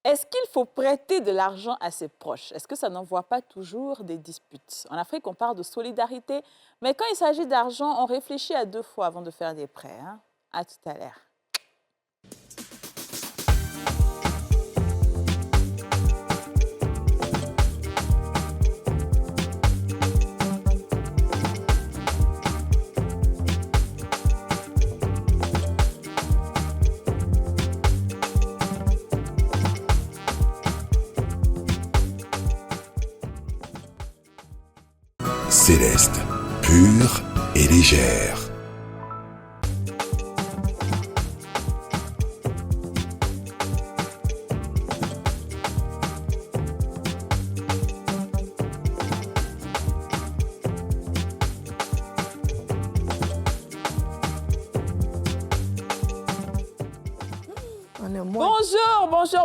Est-ce qu'il faut prêter de l'argent à ses proches? Est-ce que ça n'envoie pas toujours des disputes? En Afrique, on parle de solidarité, mais quand il s'agit d'argent, on réfléchit à 2 fois avant de faire des prêts. Hein? À tout à l'heure. Céleste, pure et légère.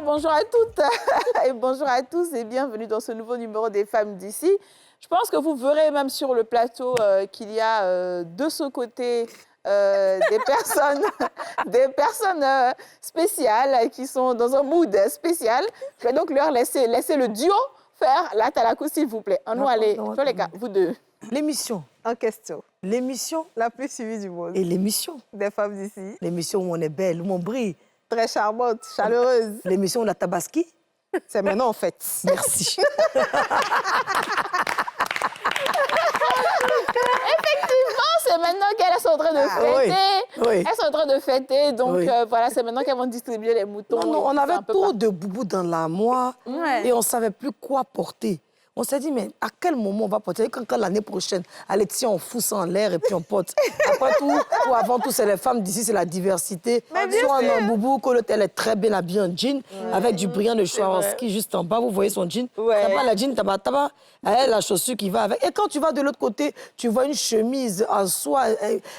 Bonjour à toutes et bonjour à tous et bienvenue dans ce nouveau numéro des Femmes d'ici. Je pense que vous verrez même sur le plateau qu'il y a de ce côté des personnes spéciales qui sont dans un mood spécial. Je vais donc leur laisser le duo faire la Talakou, s'il vous plaît. On va aller, les gars, vous deux. L'émission en question. L'émission La plus suivie du monde. et l'émission. Des femmes d'ici. L'émission où on est belle, où on brille. Très charmante, chaleureuse. L'émission où la tabaski. C'est maintenant en fait. Merci. Effectivement, c'est maintenant qu'elles sont en train de fêter. Oui. Elles sont en train de fêter, donc Oui. Voilà, c'est maintenant qu'elles vont distribuer les moutons. Non, on avait un peu trop partout. de boubous dans l'armoire et on ne savait plus quoi porter. On s'est dit, mais à quel moment on va porter? Quand l'année prochaine, allez, tiens, on fout ça en l'air et puis on porte. Après tout, ou avant tout, c'est les femmes d'ici, c'est la diversité. Soit on a un boubou, que l'autre, elle est très bien habillée en jean, avec du brillant de Swarovski juste en bas. Vous voyez son jean? Ouais. T'as pas la jean, taba, elle a la chaussure qui va avec. Et quand tu vas de l'autre côté, tu vois une chemise en soie,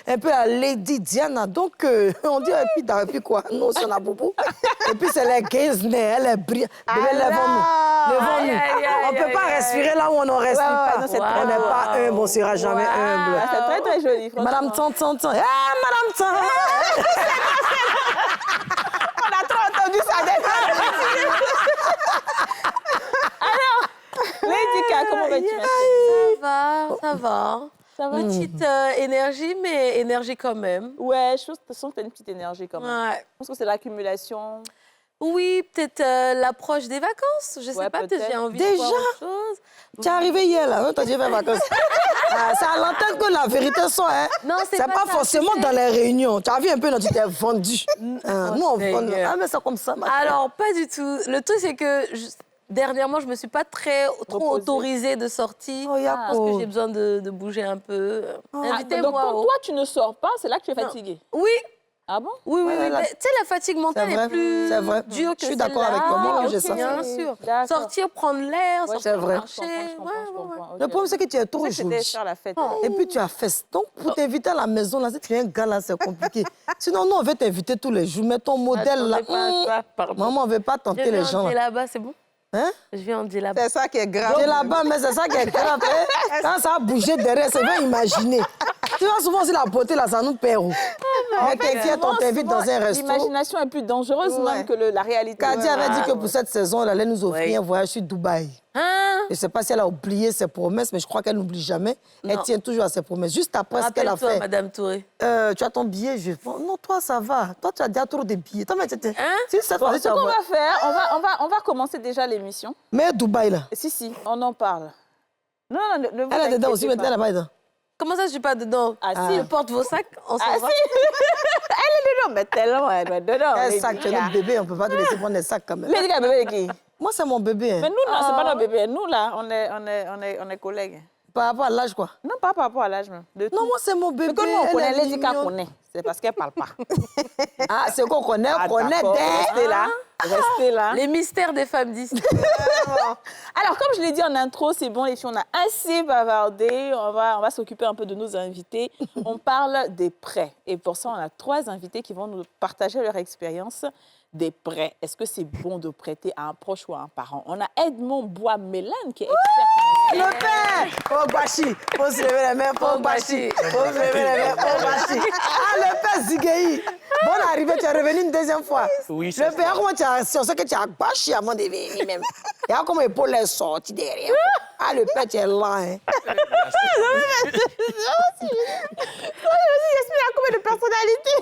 un peu à Lady Diana. Donc, on dit, et puis quoi? Nous aussi, on a boubou. Et puis, c'est les Gaisney, elle est brillante. Bébé, lèvons-nous. Lèvons-nous. On ne peut pas respirer là où on n'en respire pas. non, c'est on très n'est beau. pas humble, on ne sera jamais humble. Ah, c'est très, très joli, franchement. Madame Tan. Madame Tan. On a trop entendu ça déjà. Alors, Lady K, comment vas-tu, ma chérie? Ça va. Ça va? Petite énergie, mais énergie quand même. Ouais, je sens que tu as une petite énergie quand même. Ouais. Je pense que c'est l'accumulation. Oui, peut-être l'approche des vacances. Je sais Ouais, pas, peut-être j'ai envie de Déjà? voir autre chose. Tu es arrivé hier, là, hein, t'as dit faire vacances. C'est à l'antenne que la vérité sort, hein. Non, c'est pas pas ça, forcément tu sais. dans les réunions. Tu as vu un peu, non, tu t'es vendu. Nous, on vend. Seigneur. Ah, mais c'est comme ça, ma chérie. Alors, pas du tout. Le truc, c'est que dernièrement, je me suis pas trop Reposée. autorisée de sortir. Oh, Yako. Parce que j'ai besoin de bouger un peu. Donc, Invitez-moi. pour toi, tu ne sors pas, c'est là que tu es fatiguée. Oui, Ah bon? oui. Ouais, là- Mais tu sais, la fatigue mentale C'est vrai, est plus c'est vrai. dure que Je suis d'accord celle-là. avec toi, moi, Ah, j'ai ok, ça. bien sûr. D'accord. Sortir, prendre l'air, Ouais, sortir c'est vrai. marcher. Je comprends. Le problème, c'est que tu es trop C'est que c'était jolie. faire la fête. Et puis tu as fait. Donc, pour t'inviter à la maison, là, si tu es un gars, là, c'est compliqué. Sinon, nous, on veut t'inviter tous les jours. Mais ton modèle, là. Attendez pas à ça, pardon. Maman, on ne veut pas Je tenter les viens en gens. Là. là-bas, c'est bon? Hein? Je viens en là-bas. C'est ça qui est grave. Tu es là-bas, mais c'est ça qui est grave. Hein? Quand ça a bougé derrière, c'est bien imaginer. Tu vois, souvent, aussi, la beauté, là, ça nous perd. Mais t'inquiète, on t'invite dans un resto. L'imagination est plus dangereuse même que la réalité. Kadi avait dit que pour cette saison, elle allait nous offrir un voyage sur Dubaï. Hein? Je ne sais pas si elle a oublié ses promesses, mais je crois qu'elle n'oublie jamais. Elle tient toujours à ses promesses. Juste après ce qu'elle a Rappelle-toi, fait. Madame Touré. Tu as ton billet, je pense. Non, toi, ça va. Toi, tu as déjà trop de billets. Toi, mais tu Hein? Si cette fois-ci, tu Ce vas qu'on voir. va faire, on va commencer déjà l'émission. Mais Dubaï, là. Si, on en parle. Non, ne vous Elle est dedans inquiétez aussi, pas. mais elle n'est pas dedans. Comment ça, je suis pas dedans? Ah, si. Je porte vos sacs, on s'en Ah, va. si. Elle est dedans, mais tellement, elle doit être dedans. Un Lady sac, tu es K. notre bébé, on ne peut pas te laisser prendre des sacs quand même. Lady K, bébé qui? Moi, c'est mon bébé. Hein. Mais nous, non, c'est pas notre bébé. Nous, là, on est collègues. Par rapport à l'âge, quoi. Non, pas par rapport à l'âge, même. De Non, tout. moi, c'est mon bébé. Mais que nous, on elle connaît, est Lady K mignonne. connaît. C'est parce qu'elle parle pas. Ah, c'est qu'on connaît, on connaît. d'accord. Restez là. Restez là. Les mystères des femmes d'ici. Alors, comme je l'ai dit en intro, c'est bon, les filles, on a assez bavardé. On va s'occuper un peu de nos invités. On parle des prêts. Et pour ça, on a 3 invités qui vont nous partager leur expérience des prêts. Est-ce que c'est bon de prêter à un proche ou à un parent? On a Edmond Bois-Mélane qui est expert. Le père! Pogbashi! Faut se lever les mains, Pogbashi! Faut se lever les mains, Pogbashi! Ah, le père Zigueï! Bonne arrivée, tu es revenu une deuxième fois. Oui, c'est Le père, comment tu as... On sait que tu as bâché avant de venir même. Et comment l'épaule est sortie derrière. Ah, le père, tu es là, hein. J'espère combien de personnalités.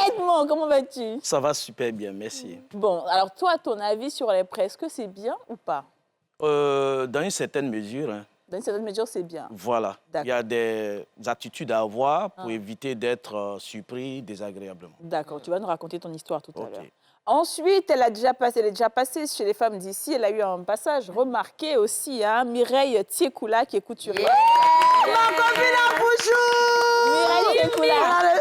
Edmond, comment vas-tu? Ça va super bien, merci. Bon, alors toi, ton avis sur les prêts, est-ce que c'est bien ou pas? Dans une certaine mesure, hein, Dans une certaine mesure, c'est bien. voilà. Il y a des attitudes à avoir pour Ah. éviter d'être surpris désagréablement. D'accord, tu vas nous raconter ton histoire tout à Ok. l'heure. Ensuite, elle est déjà passée chez les femmes d'ici. Elle a eu un passage remarqué aussi, hein, Mireille Tiekoula, qui est couturière. Ma copine à Bouchou! Mireille Tiekoula.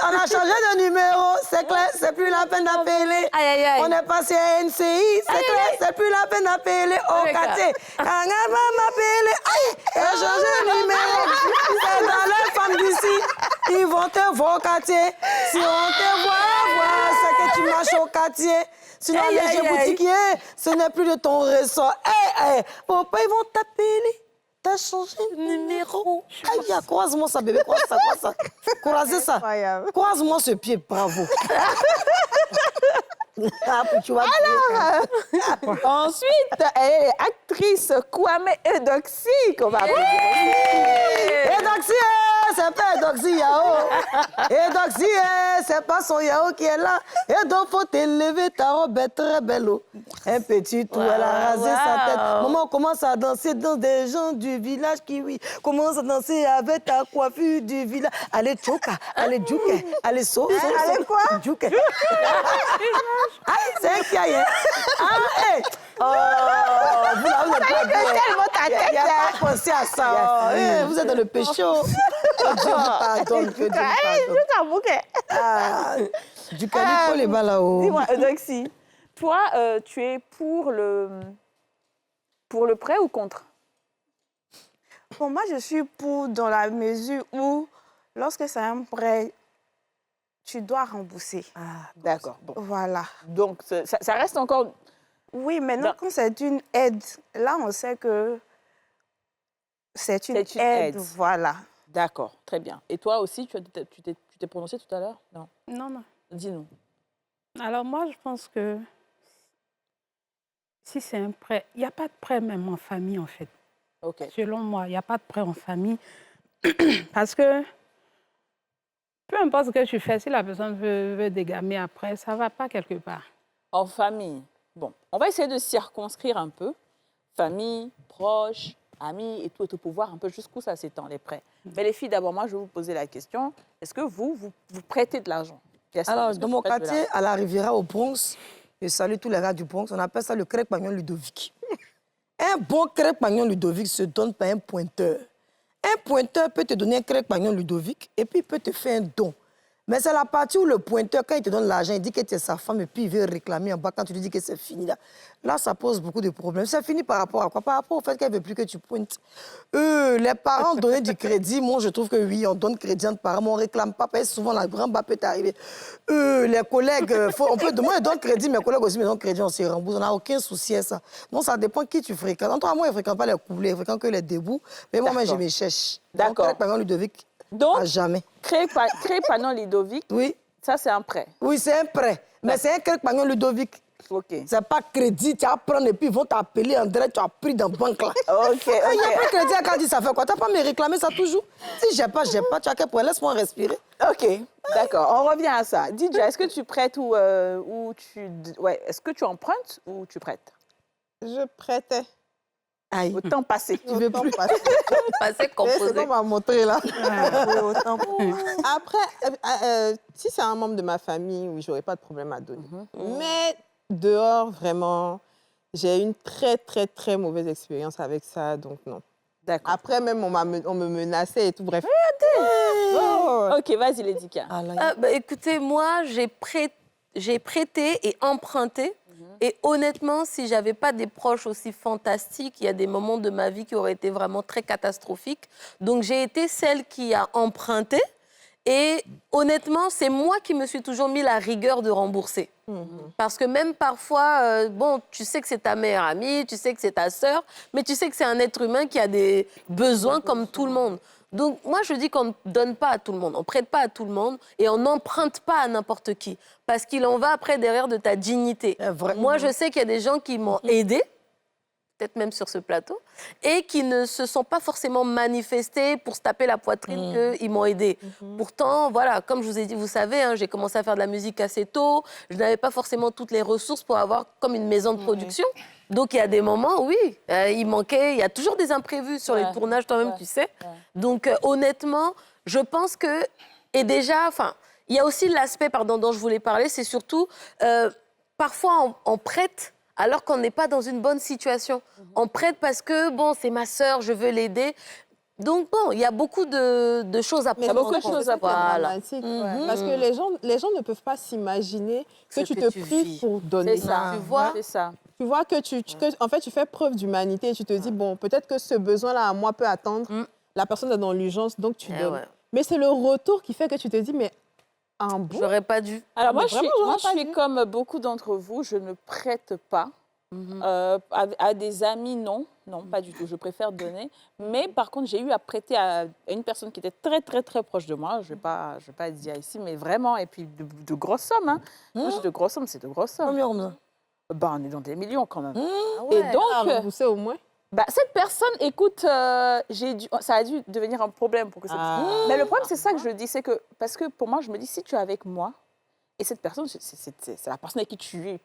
On a changé de numéro, c'est clair, c'est plus la peine d'appeler. Aïe, aïe, aïe. On est passé à NCI, c'est clair, c'est plus la peine d'appeler au quartier. Quand elle va m'appeler, aïe, elle a changé de numéro. C'est dans les femmes d'ici, ils vont te voir au quartier. Si on te voit, c'est que tu marches au quartier. Sinon, Aïe, aïe, les aïe. boutiquiers, ce n'est plus de ton ressort. Pourquoi ils vont t'appeler? T'as changé de numéro. Aïe, croise-moi ça, bébé, croise ça. Croisez ça. Incroyable. Croise-moi ce pied, bravo. Ah, tu vois, Ensuite, elle est actrice Kwame Edoxy, qu'on va appeler. Edoxy, c'est pas Edoxy Yao. Edoxy, c'est pas son Yao qui est là. Et donc, faut t'élever, ta robe est très belle. Un petit trou, elle a rasé sa tête. Maman commence à danser dans des gens du village qui, oui, commence à danser avec ta coiffure du village. Allez, choka, allez, djouke, allez, allez, quoi? Djouke. Ah, c'est un qui a, hein? Ah, hé! Oh, vous n'avez pas bien. Il n'y a pas pensé à ça. Vous êtes dans le péché. Que Dieu vous pardonne. Que Dieu vous pardonne. Ah, du calico, les bas là-haut. Dis-moi, Edoxy, toi, tu es pour le prêt ou contre? Pour moi, je suis pour dans la mesure où, lorsque c'est un prêt, tu dois rembourser. Ah, d'accord. Bon. Voilà. Donc, ça reste encore... Oui, maintenant, Non. quand c'est une aide, là, on sait que c'est une aide. Voilà. D'accord, très bien. Et toi aussi, tu t'es prononcé tout à l'heure? Non. Non, non. Dis-nous. Alors moi, je pense que si c'est un prêt, il n'y a pas de prêt même en famille, en fait. OK. Selon moi, il n'y a pas de prêt en famille. Parce que peu importe ce que tu fais, si la personne veut dégamer après, ça ne va pas quelque part. En famille. Bon, on va essayer de circonscrire un peu. Famille, proches, amis et tout pour voir un peu jusqu'où ça s'étend, les prêts. Mais les filles, d'abord, moi, je vais vous poser la question. Est-ce que vous prêtez de l'argent? Alors, Est-ce que dans tu mon prêtes de quartier, à la Riviera, au Bronx, je salue tous les gars du Bronx, on appelle ça le crêpe-pagnon Ludovic. Un bon crêpe-pagnon Ludovic se donne par un pointeur. Un pointeur peut te donner un crêpe-pagnon Ludovic et puis il peut te faire un don. Mais c'est la partie où le pointeur, quand il te donne l'argent, il dit que tu es sa femme et puis il veut réclamer en bas quand tu lui dis que c'est fini. Là, ça pose beaucoup de problèmes. C'est fini par rapport à quoi? Par rapport au fait qu'elle ne veut plus que tu pointes. Les parents donnaient du crédit. Moi, je trouve que oui, on donne crédit entre parents, mais on ne réclame pas parce que souvent, la grande bas peut t'arriver. Les collègues, on peut demander, donne crédit, mes collègues aussi me donnent crédit, on se rembourse. On n'a aucun souci à ça. Non, ça dépend qui tu fréquentes. Entre moi, je ne fréquente pas les coulées, je fréquente que les débouts. Mais moi, je me cherche. D'accord. Donc, par exemple, Ludovic, Donc, à jamais. crêpe-pagnon Ludovic, Oui. ça, c'est un prêt. Oui, c'est un prêt. Mais c'est un crêpe-pagnon Ludovic. OK. C'est pas crédit, tu vas prendre et puis ils vont t'appeler en direct, tu as pris dans la banque là. OK, Il n'y a OK. pas de crédit à quand dit ça fait quoi? Tu n'as pas à me réclamer ça toujours? Si j'ai pas, tu as qu'à pour laisse-moi respirer. OK, d'accord. On revient à ça. DJ, est-ce que tu prêtes ou tu... Ouais, est-ce que tu empruntes ou tu prêtes? Je prêtais. Aïe. Au temps passé. Tu veux plus? Passé C'est ce composé. qu'on m'a montré là. Oui, autant pour moi. Après, si c'est un membre de ma famille, oui, j'aurais pas de problème à donner. Mais dehors, vraiment, j'ai eu une très, très, très mauvaise expérience avec ça, donc non. D'accord. Après, même, on me menaçait et tout, bref. OK, vas-y, Lédica. Ah, là, Écoutez, moi, j'ai prêté et emprunté. Et honnêtement, si je n'avais pas des proches aussi fantastiques, il y a des moments de ma vie qui auraient été vraiment très catastrophiques. Donc, j'ai été celle qui a emprunté. Et honnêtement, c'est moi qui me suis toujours mis la rigueur de rembourser. Parce que même parfois, bon, tu sais que c'est ta meilleure amie, tu sais que c'est ta sœur, mais tu sais que c'est un être humain qui a des besoins comme tout le monde. Donc, moi, je dis qu'on ne donne pas à tout le monde, on ne prête pas à tout le monde et on n'emprunte pas à n'importe qui. Parce qu'il en va après derrière de ta dignité. Moi, je sais qu'il y a des gens qui m'ont aidé, peut-être même sur ce plateau, et qui ne se sont pas forcément manifestés pour se taper la poitrine qu'ils m'ont aidé. Pourtant, voilà, comme je vous ai dit, vous savez, hein, j'ai commencé à faire de la musique assez tôt, je n'avais pas forcément toutes les ressources pour avoir comme une maison de production. Donc, il y a des moments, oui, il manquait, il y a toujours des imprévus sur les tournages, toi-même, tu sais. Donc, honnêtement, je pense que, et déjà, enfin, il y a aussi l'aspect, dont je voulais parler, c'est surtout, parfois, on prête alors qu'on n'est pas dans une bonne situation. On prête parce que, bon, c'est ma sœur, je veux l'aider. Donc, bon, il y a beaucoup de choses à prendre. Il y a beaucoup de choses à prendre. Parce que les gens ne peuvent pas s'imaginer que tu te prives pour donner. C'est ça, tu vois. C'est ça. Tu vois que en fait, tu fais preuve d'humanité et tu te dis, bon, peut-être que ce besoin-là, à moi, peut attendre. La personne est dans l'urgence, donc tu donnes. Ouais. Mais c'est le retour qui fait que tu te dis, mais un bon. J'aurais pas dû. Alors moi, vraiment, je suis comme beaucoup d'entre vous, je ne prête pas. À des amis, non, pas du tout. Je préfère donner. Mais par contre, j'ai eu à prêter à une personne qui était très, très, très proche de moi. Je vais pas dire ici, mais vraiment. Et puis de grosses sommes. Hein. Moi, j'ai de grosses sommes, c'est de grosses sommes. Combien on a? On est dans des millions quand même. Ouais. Et donc, Vous savez au moins. cette personne, écoute, ça a dû devenir un problème pour que ça. Mais le problème, c'est ça que je dis, c'est que parce que pour moi, je me dis, si tu es avec moi, et cette personne, c'est la personne avec qui tu es,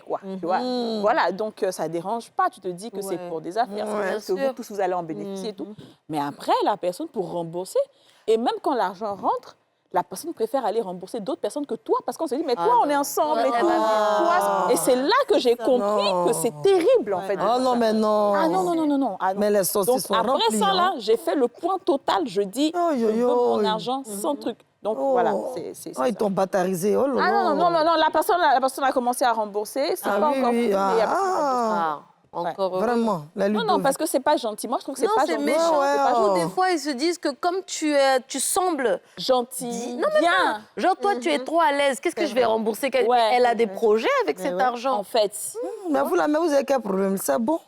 quoi. Tu vois. Voilà, donc ça ne dérange pas. Tu te dis que c'est pour des affaires, que vous tous, vous allez en bénéficier et tout. Mais après, la personne, pour rembourser, et même quand l'argent rentre, la personne préfère aller rembourser d'autres personnes que toi, parce qu'on se dit, mais toi, on est ensemble et tout. Et c'est là que j'ai compris que c'est terrible, en fait. Oh non, mais non. Ah non. Ah, non. Mais les saucisses sont après remplies, ça, là, hein. j'ai fait le point total. Je dis, je veux mon argent sans truc. Donc, voilà, c'est ils t'ont batarisé. Oh là là. Ah non, la personne a commencé à rembourser. C'est pas encore fini, mais il y a pas de remboursement. Encore Vraiment, la lutte. Non, parce que c'est pas gentil. Moi, je trouve que c'est pas gentil. Non, c'est méchant. Ouais, C'est pas oh. gentil. Des fois, ils se disent que comme tu sembles Gentil, Non, mais bien. genre, toi, tu es trop à l'aise. Qu'est-ce que je vais rembourser? Elle a des projets avec cet argent. En fait. Mais vous avez quel problème? C'est bon.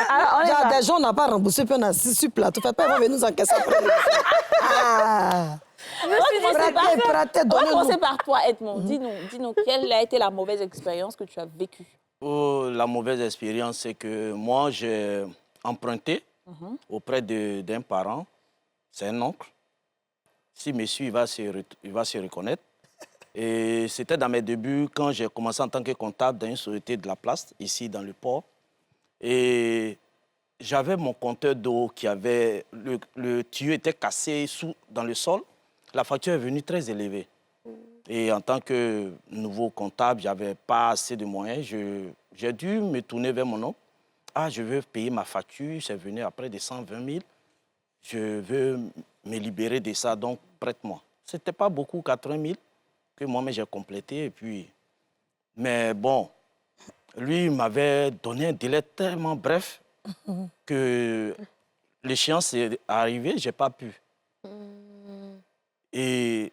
Alors, on est là. Des gens n'ont pas remboursé, puis on a assis sur plateau. Fais pas, ils vont venir nous encaisser après. On va donnez-nous. commencer par toi, Edmond. Dis-nous, quelle a été la mauvaise expérience que tu as vécue? La mauvaise expérience, c'est que moi, j'ai emprunté auprès d'un parent. C'est un oncle. S'il me suit, il va se reconnaître. Et c'était dans mes débuts, quand j'ai commencé en tant que comptable dans une société de la place, ici dans le port. Et j'avais mon compteur d'eau qui avait... Le tuyau était cassé dans le sol. La facture est venue très élevée. Et en tant que nouveau comptable, je n'avais pas assez de moyens. J'ai dû me tourner vers mon oncle. Ah, je veux payer ma facture. C'est venu après de 120 000. Je veux me libérer de ça, donc prête-moi. Ce n'était pas beaucoup, 80 000, que moi-même j'ai complété. Et puis... Mais bon, lui m'avait donné un délai tellement bref que l'échéance est arrivée, je n'ai pas pu. Et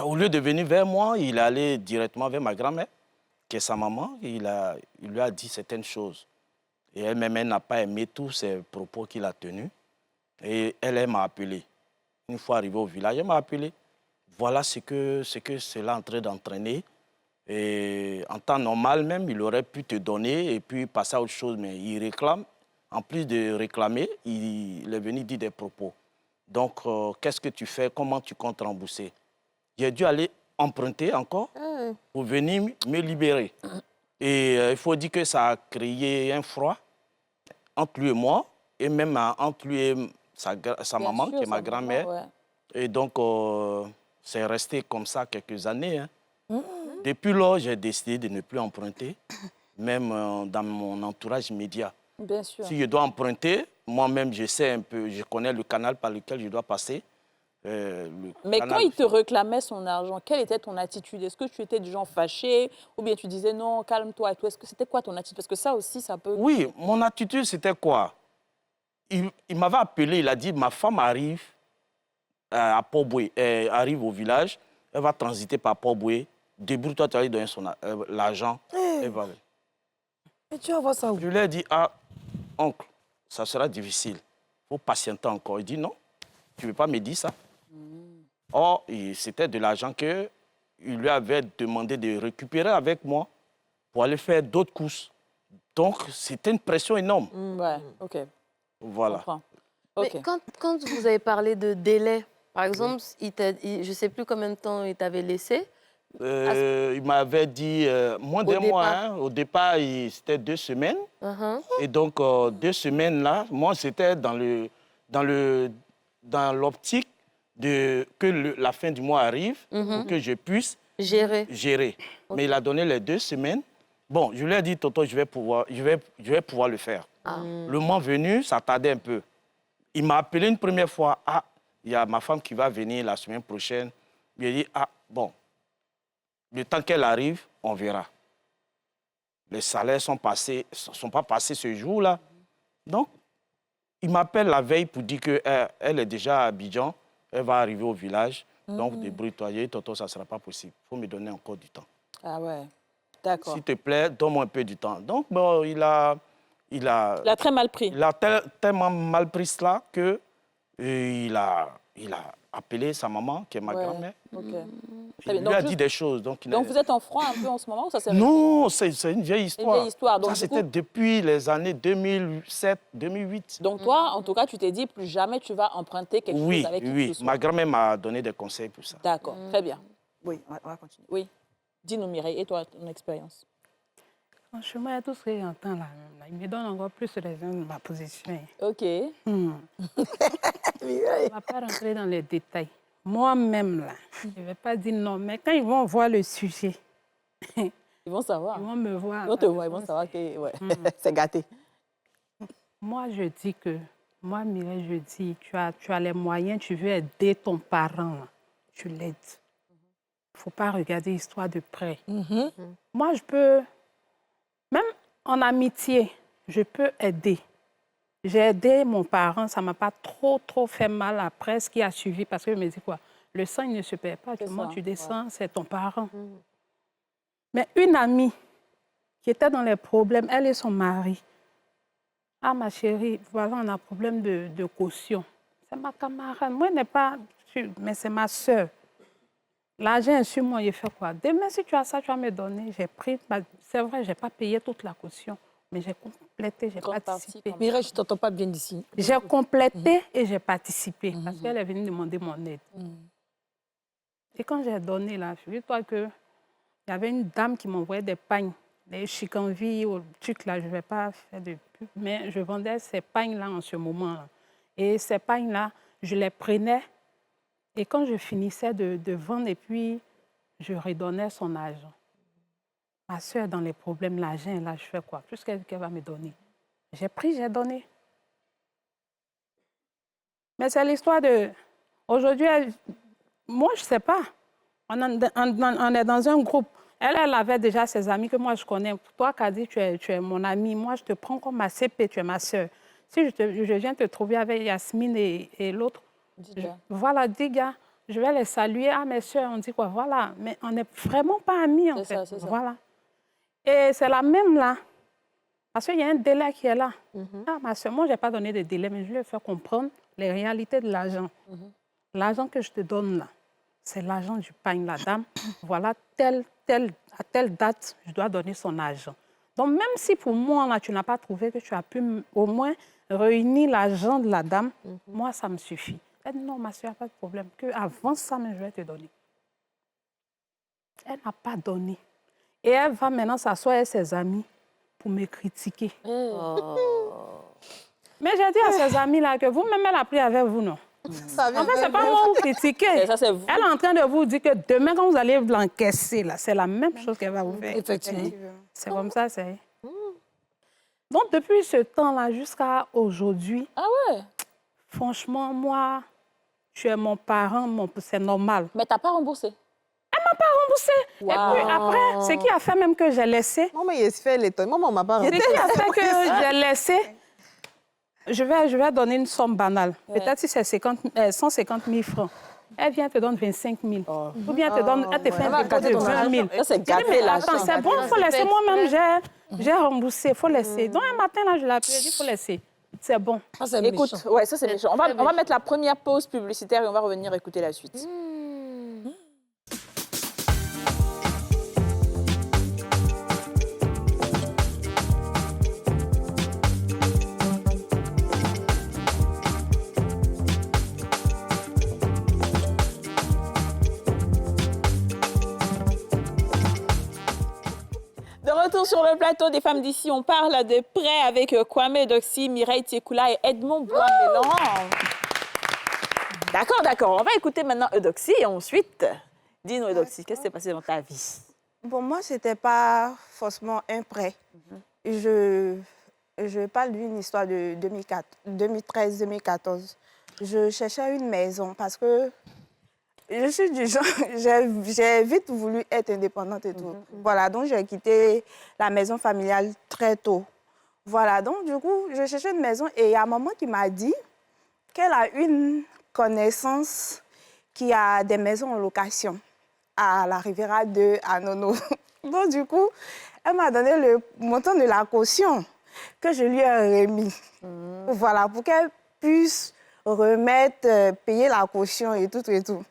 au lieu de venir vers moi, il est allé directement vers ma grand-mère, qui est sa maman. Il lui a dit certaines choses. Et elle-même, elle n'a pas aimé tous ces propos qu'il a tenus. Et elle m'a appelé. Une fois arrivé au village, elle m'a appelé. Voilà ce que cela est en train d'entraîner. Et en temps normal même, il aurait pu te donner et puis passer à autre chose. Mais il réclame. En plus de réclamer, il est venu dire des propos. Donc, qu'est-ce que tu fais? Comment tu comptes rembourser? J'ai dû aller emprunter encore pour venir me libérer. Et il faut dire que ça a créé un froid entre lui et moi, et même entre lui et sa maman, qui est ma grand-mère. Ouais. Et donc, c'est resté comme ça quelques années. Hein. Depuis lors, j'ai décidé de ne plus emprunter, même dans mon entourage immédiat. Bien sûr. Si je dois emprunter, moi-même, je sais un peu, je connais le canal par lequel je dois passer. Mais quand il te réclamait son argent, quelle était ton attitude? Est-ce que tu étais du genre fâché ou bien tu disais non, calme-toi et tout? Est-ce que c'était quoi ton attitude? Parce que ça aussi, ça peut... Oui, mon attitude, c'était quoi? Il m'avait appelé, il a dit, ma femme arrive à Port-Boué, elle arrive au village, elle va transiter par Port-Boué, débrouille-toi, tu vas lui donner l'argent. Et tu vas voir ça où? Je lui ai dit, ah, oncle, ça sera difficile, il faut patienter encore. Il dit non. tu ne veux pas me dire ça? Or, c'était de l'argent qu'il lui avait demandé de récupérer avec moi pour aller faire d'autres courses. Donc, c'était une pression énorme. Ouais, OK. Voilà. Je comprends. Mais OK. quand vous avez parlé de délai, par exemple, je ne sais plus combien de temps il t'avait laissé. Il m'avait dit moins d'un mois. Hein. Au départ, c'était 2 semaines. Et donc, 2 semaines là, moi, c'était dans l'optique que la fin du mois arrive pour que je puisse gérer. Okay. Mais il a donné les 2 semaines. Bon, je lui ai dit, Toto, je vais pouvoir le faire. Le mois venu, ça tardait un peu. Il m'a appelé une première fois. Ah, il y a ma femme qui va venir la semaine prochaine. Il a dit, ah, bon, le temps qu'elle arrive, on verra. Les salaires sont pas passés ce jour-là. Donc, il m'appelle la veille pour dire qu'elle est déjà à Abidjan. Elle va arriver au village. Donc, débrouille-toi, Toto, ça ne sera pas possible. Il faut me donner encore du temps. Ah ouais, d'accord. S'il te plaît, donne-moi un peu du temps. Donc, bon, il a très mal pris. Il a tellement mal pris cela qu'il a appelé sa maman, qui est ma grand-mère. Okay. Il lui a dit des choses. Donc vous êtes en froid un peu en ce moment ou ça s'est Non, c'est une vieille histoire. Une vieille histoire. Donc, ça, c'était depuis les années 2007, 2008. Donc toi, en tout cas, tu t'es dit, plus jamais tu vas emprunter quelque chose avec qui que ce soit. Ma grand-mère m'a donné des conseils pour ça. D'accord, très bien. Oui, on va continuer. Oui. Dis-nous, Mireille, et toi, ton expérience? Franchement, tout ce que j'entends là, il me donne encore plus raison de ma position. OK. On ne va pas rentrer dans les détails. Moi-même, là, je ne vais pas dire non, mais quand ils vont voir le sujet, ils vont savoir. Ils vont me voir. Ils vont te voir, ils vont savoir que c'est gâté. Moi, je dis que, moi, Mireille, je dis, tu as les moyens, tu veux aider ton parent, là, tu l'aides. Il ne faut pas regarder l'histoire de près. Moi, je peux, même en amitié, je peux aider. J'ai aidé mon parent, ça ne m'a pas trop fait mal après ce qui a suivi, parce que je me dis quoi, le sang, il ne se perd pas, comment tu descends, c'est ton parent. Mais une amie qui était dans les problèmes, elle et son mari, ah ma chérie, voilà, on a un problème de caution. C'est ma camarade, moi, n'est pas, mais c'est ma soeur. L'argent est sur moi, il fait quoi? Demain, si tu as ça, tu vas me donner. J'ai pris, c'est vrai, je n'ai pas payé toute la caution. Mais j'ai complété, j'ai participé. Mireille, je ne t'entends pas bien d'ici. J'ai complété et j'ai participé parce qu'elle est venue demander mon aide. Et quand j'ai donné, là, figure-toi qu'il y avait une dame qui m'envoyait des pagnes, des chicanvilles ou trucs là, je ne vais pas faire de pub, mais je vendais ces pagnes-là en ce moment-là. Et ces pagnes-là, je les prenais et quand je finissais de vendre, et puis je redonnais son argent. Ma soeur, dans les problèmes, l'argent, là, je fais quoi? Plus qu'elle va me donner. J'ai pris, j'ai donné. Mais c'est l'histoire de... Aujourd'hui, moi, je ne sais pas. On est dans un groupe. Elle avait déjà ses amis que moi, je connais. Toi, Kadi, tu es mon ami. Moi, je te prends comme ma CP, tu es ma soeur. Si je viens te trouver avec Yasmine et l'autre, voilà, Diga, je vais les saluer. Ah, mes soeurs, on dit quoi? Voilà. Mais on n'est vraiment pas amis, en fait. Voilà. Et c'est la même là, parce qu'il y a un délai qui est là. Ah, ma soeur, moi, je n'ai pas donné de délai, mais je lui ai fait comprendre les réalités de l'argent. L'argent que je te donne là, c'est l'argent du pain, la dame. Voilà, à telle date, je dois donner son argent. Donc, même si pour moi, là, tu n'as pas trouvé que tu as pu au moins réunir l'argent de la dame, moi, ça me suffit. Elle dit non, ma soeur, pas de problème. Avant ça, mais je vais te donner. Elle n'a pas donné. Et elle va maintenant s'asseoir avec ses amis pour me critiquer. Mais j'ai dit à ses amis-là que vous-même, elle a pris avec vous, non? En fait, ce n'est pas moi vous critiquer. Elle est en train de vous dire que demain, quand vous allez l'encaisser, c'est la même chose qu'elle va vous faire. Effectivement. C'est comme ça, c'est... Donc, depuis ce temps-là jusqu'à aujourd'hui, franchement, moi, tu es mon parent, c'est normal. Mais tu n'as pas remboursé? Elle ne m'a pas remboursé. Wow. Et puis après, ce qui a fait même que j'ai laissé... Maman, il se fait l'étonnement. Maman, on m'a pas remboursé. Ce qui a fait que j'ai laissé... Je vais donner une somme banale. Peut-être si c'est 150 000 francs. Elle vient te donne 25 000. Ou bien elle te fait un dépôt de 20 000. Ça, c'est gâté, là. Attends, c'est bon, il faut laisser. Moi-même, j'ai remboursé. Il faut laisser. Donc, un matin, là, je l'ai appelé, il faut laisser. c'est bon. Ah, c'est Écoute, méchant. ouais, ça c'est méchant. On va mettre la première pause publicitaire et on va revenir écouter la suite. De retour sur le plateau des femmes d'ici, on parle de prêt avec Kwame Eudoxie, Mireille Tiekoula et Edmond Bois-Mélan. D'accord. On va écouter maintenant Eudoxie et ensuite, dis-nous Eudoxie, qu'est-ce qui s'est passé dans ta vie? Pour moi, ce n'était pas forcément un prêt. Je parle d'une histoire de 2013-2014. Je cherchais une maison parce que je suis du genre, j'ai vite voulu être indépendante et tout. Voilà, donc j'ai quitté la maison familiale très tôt. Voilà, donc du coup, je cherchais une maison et il y a un maman qui m'a dit qu'elle a une connaissance qui a des maisons en location à la Riviera 2 à Nono. Donc du coup, elle m'a donné le montant de la caution que je lui ai remis. Voilà, pour qu'elle puisse remettre, payer la caution et tout et tout.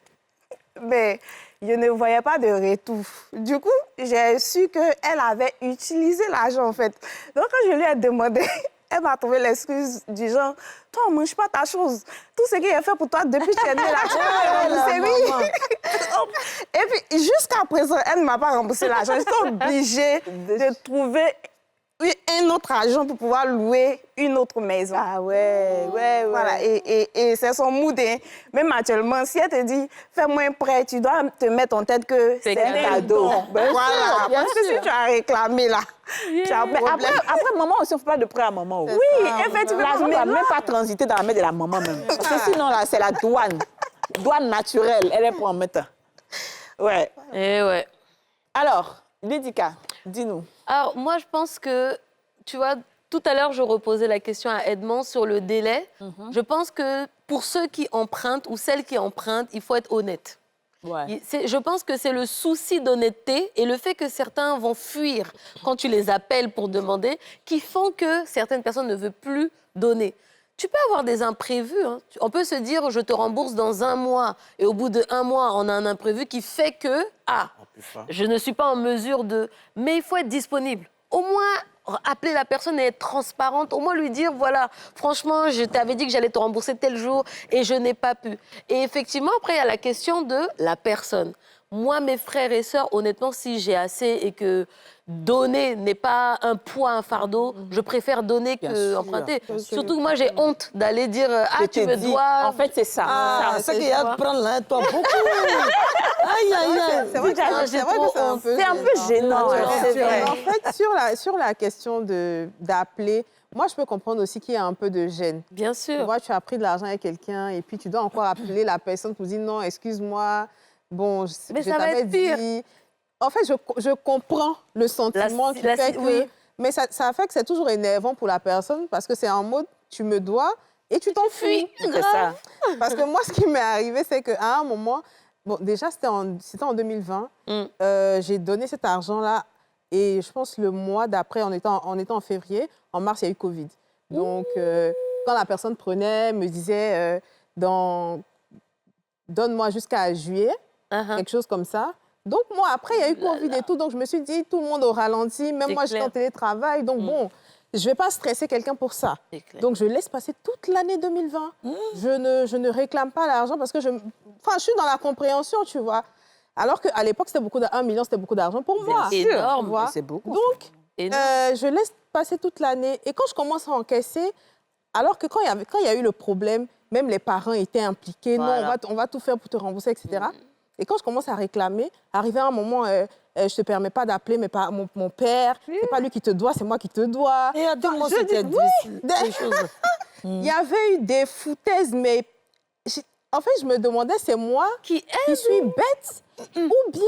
Mais je ne voyais pas de retour. Du coup, j'ai su qu'elle avait utilisé l'argent, en fait. Donc, quand je lui ai demandé, elle m'a trouvé l'excuse du genre, « Toi, on ne mange pas ta chose. Tout ce qu'il a fait pour toi depuis que tu es née là, tu m'as remboursé, oui. » Et puis, jusqu'à présent, elle ne m'a pas remboursé l'argent. J'étais obligée de trouver un autre argent pour pouvoir louer une autre maison. Ah ouais. Voilà, et c'est son mood. Hein. Même actuellement, si elle te dit, fais-moi un prêt, tu dois te mettre en tête que c'est un cadeau. Bien Voilà, sûr, bien parce que sûr. si tu as réclamé là, tu as un Mais problème. après, maman aussi, on ne fait pas de prêt à maman. Oui, effectivement. L'argent ne mais va là, même pas transiter dans la main de la maman même. Parce que sinon, là, c'est la douane. Douane naturelle, elle est pour en mettre. Ouais. Et ouais. Alors, Lidika, dis-nous. Alors, moi, je pense que, tu vois, tout à l'heure, je reposais la question à Edmond sur le délai. Je pense que pour ceux qui empruntent ou celles qui empruntent, il faut être honnête. Ouais. Je pense que c'est le souci d'honnêteté et le fait que certains vont fuir quand tu les appelles pour demander qui font que certaines personnes ne veulent plus donner. Tu peux avoir des imprévus. Hein. On peut se dire, je te rembourse dans 1 mois. Et au bout de 1 mois, on a un imprévu qui fait que, je ne suis pas en mesure de... Mais il faut être disponible. Au moins, appeler la personne et être transparente. Au moins lui dire, voilà, franchement, je t'avais dit que j'allais te rembourser tel jour et je n'ai pas pu. Et effectivement, après, il y a la question de la personne. Moi, mes frères et sœurs, honnêtement, si j'ai assez et que donner n'est pas un poids, un fardeau, je préfère donner que emprunter. Surtout que moi, j'ai honte d'aller dire tu me dois. En fait, c'est ça. C'est qu'il y a de prendre là, toi, beaucoup. Aïe, aïe, aïe. C'est vrai que c'est un peu gênant. C'est C'est vrai. En fait, sur la question d'appeler, moi, je peux comprendre aussi qu'il y a un peu de gêne. Bien Tu sûr. vois, tu as pris de l'argent avec quelqu'un et puis tu dois encore appeler la personne pour dire non, excuse-moi, bon, Mais je ça va t'avais être pire. dit. En fait, je comprends le sentiment qui fait que... oui. Mais ça fait que c'est toujours énervant pour la personne parce que c'est en mode, tu me dois et tu t'enfuis. C'est ça. Parce que moi, ce qui m'est arrivé, c'est qu'à un moment, bon, déjà, c'était en 2020, j'ai donné cet argent-là et je pense le mois d'après, on était en février, en mars, il y a eu Covid. Donc, quand la personne prenait, me disait, donne-moi jusqu'à juillet, quelque chose comme ça. Donc, moi, après, il y a eu Covid et tout, donc je me suis dit, tout le monde au ralenti, même moi, j'étais en télétravail, donc bon, je ne vais pas stresser quelqu'un pour ça. Donc, je laisse passer toute l'année 2020. Je ne réclame pas l'argent parce que je suis dans la compréhension, tu vois. Alors qu'à l'époque, c'était beaucoup 1 million, c'était beaucoup d'argent pour moi. C'est énorme. Tu vois. C'est beaucoup. Donc, Énorme. je laisse passer toute l'année. Et quand je commence à encaisser, alors que quand il y a eu le problème, même les parents étaient impliqués. Voilà. Non, on va tout faire pour te rembourser, etc. Et quand je commence à réclamer, arrivé à un moment, je ne te permets pas d'appeler mon père. C'est pas lui qui te doit, c'est moi qui te dois. Et attends-moi, Je c'était dis, difficile. oui. Des choses. Il y avait eu des foutaises, mais en fait, je me demandais, c'est moi Qui suis bête ou bien,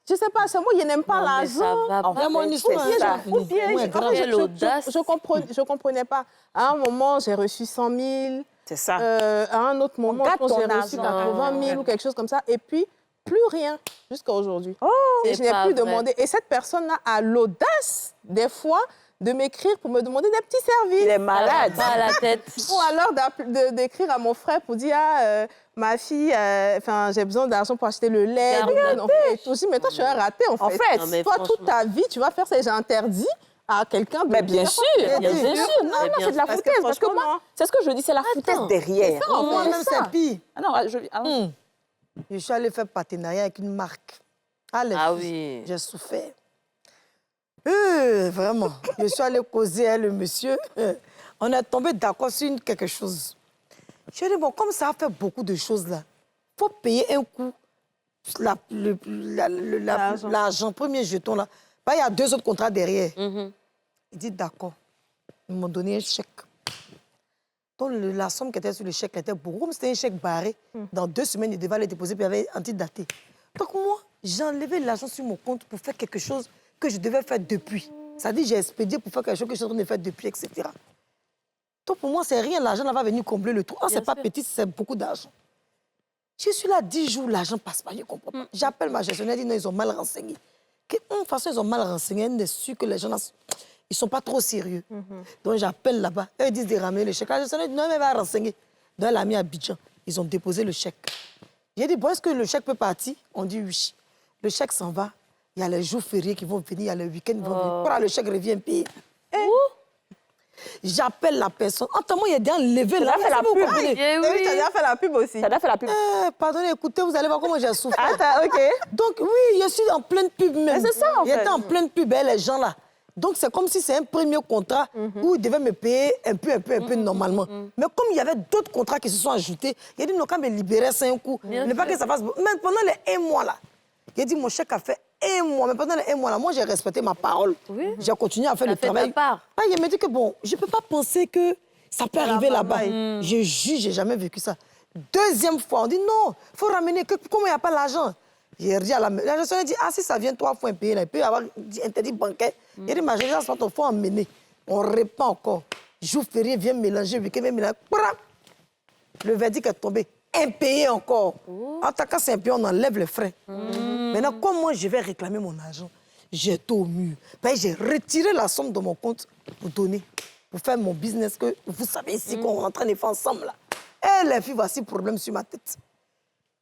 je ne sais pas, c'est moi qui n'aime pas Non, mais ça l'argent. va pas. Vraiment une histoire. c'est ça. hein, Ou bien, Ouais, en grave. fait, Quelle audace. je comprenais pas. À un moment, j'ai reçu 100 000. C'est ça. À un autre moment, On je pense que j'ai gâte ton reçu argent. 80 000 ou quelque chose comme ça. Et puis, plus rien jusqu'à aujourd'hui. Et je C'est n'ai pas plus vrai. demandé. Et cette personne-là a l'audace, des fois, de m'écrire pour me demander des petits services. Il est malade. Pas à la tête. Ou alors d'écrire à mon frère pour dire ma fille, j'ai besoin d'argent pour acheter le lait. Et tout. Je dis, mais toi, je suis un raté, en fait. En fait, Non, mais toi, toute franchement. ta vie, tu vas faire ça. J'ai interdit à quelqu'un de Mais bien faire sûr, ça. bien sûr. sûr. Non, Mais non, bien c'est de la sûr. foutaise. Parce que Franchement, moi, non. c'est ce que je dis, c'est la foutaise derrière. Pour moi-même, c'est pire. Ah non, Je suis allée faire partenariat avec une marque. Ah, les Ah filles, oui. j'ai souffert. Vraiment. Je suis allée causer avec le monsieur. On est tombé d'accord sur quelque chose. Je dis, bon, comme ça a fait beaucoup de choses là, il faut payer un coup l'argent, premier jeton là. Bah, il y a 2 autres contrats derrière. Il dit, d'accord. Ils m'ont donné un chèque. Donc, la somme qui était sur le chèque était beaucoup. Comme c'était un chèque barré, dans 2 semaines, il devait aller déposer, puis il y avait antidaté. Donc, moi, j'ai enlevé l'argent sur mon compte pour faire quelque chose que je devais faire depuis. C'est-à-dire, j'ai expédié pour faire quelque chose que je suis en train de faire depuis, etc. Donc, pour moi, c'est rien. L'argent va venir combler le trou. Ah, c'est pas petit, c'est beaucoup d'argent. Je suis là 10 jours, l'argent passe pas, je ne comprends pas. J'appelle ma gestionnaire, elle dit non, ils ont mal renseigné. De toute façon, ils ont mal renseigné. Elle est sûre que les gens, ils ne sont pas trop sérieux. Donc, j'appelle là-bas. Eux, ils disent de ramener le chèque. La gestionnaire dit non, mais elle va renseigner. Donc, elle a mis à Abidjan. Ils ont déposé le chèque. J'ai dit, bon, est-ce que le chèque peut partir? On dit oui. Le chèque s'en va. Il y a les jours fériés qui vont venir, il y a les week-ends qui vont venir. Voilà, le chèque revient payé. J'appelle la personne. Attends, moi, il a déjà enlevé là. fait la pub. Eh Et oui, tu as déjà fait la pub aussi. Ça a fait la pub. Pardonnez, écoutez, vous allez voir comment j'ai souffert. Attends, OK. Donc, oui, je suis en pleine pub même. Mais c'est ça, en fait. J'étais en pleine pub, hein, les gens là. Donc, c'est comme si c'est un premier contrat où ils devaient me payer un peu normalement. Mais comme il y avait d'autres contrats qui se sont ajoutés, il a dit, non, quand me libérer, c'est un coup. Ne pas que ça fasse... Mais pendant les 1 mois là, il a dit, mon chèque a fait 1 mois. Mais pendant les 1 mois là, moi, j'ai respecté ma parole. J'ai continué à faire le fait ta travail. part. Ah, il me dit que bon, je ne peux pas penser que ça peut arriver là-bas. Je juge, je n'ai jamais vécu ça. 2e fois, on dit non, il faut ramener. Comment il n'y a pas l'argent? J'ai dit à la gestionnaire dit, ah, si ça vient 3 fois impayé, là, il peut y avoir interdit bancaire. Il dit, ma gestionnaire, il faut emmener. On répand encore. Jour férié, vient mélanger, week-end, vient mélanger. Le verdict est tombé. Impayé encore. En tant que c'est impayé, on enlève les frais. Maintenant, comment je vais réclamer mon argent? J'étais au mur. Ben, j'ai retiré la somme de mon compte pour donner, pour faire mon business que vous savez ici qu'on est en train de faire ensemble. Là. Et les filles, voici le problème sur ma tête.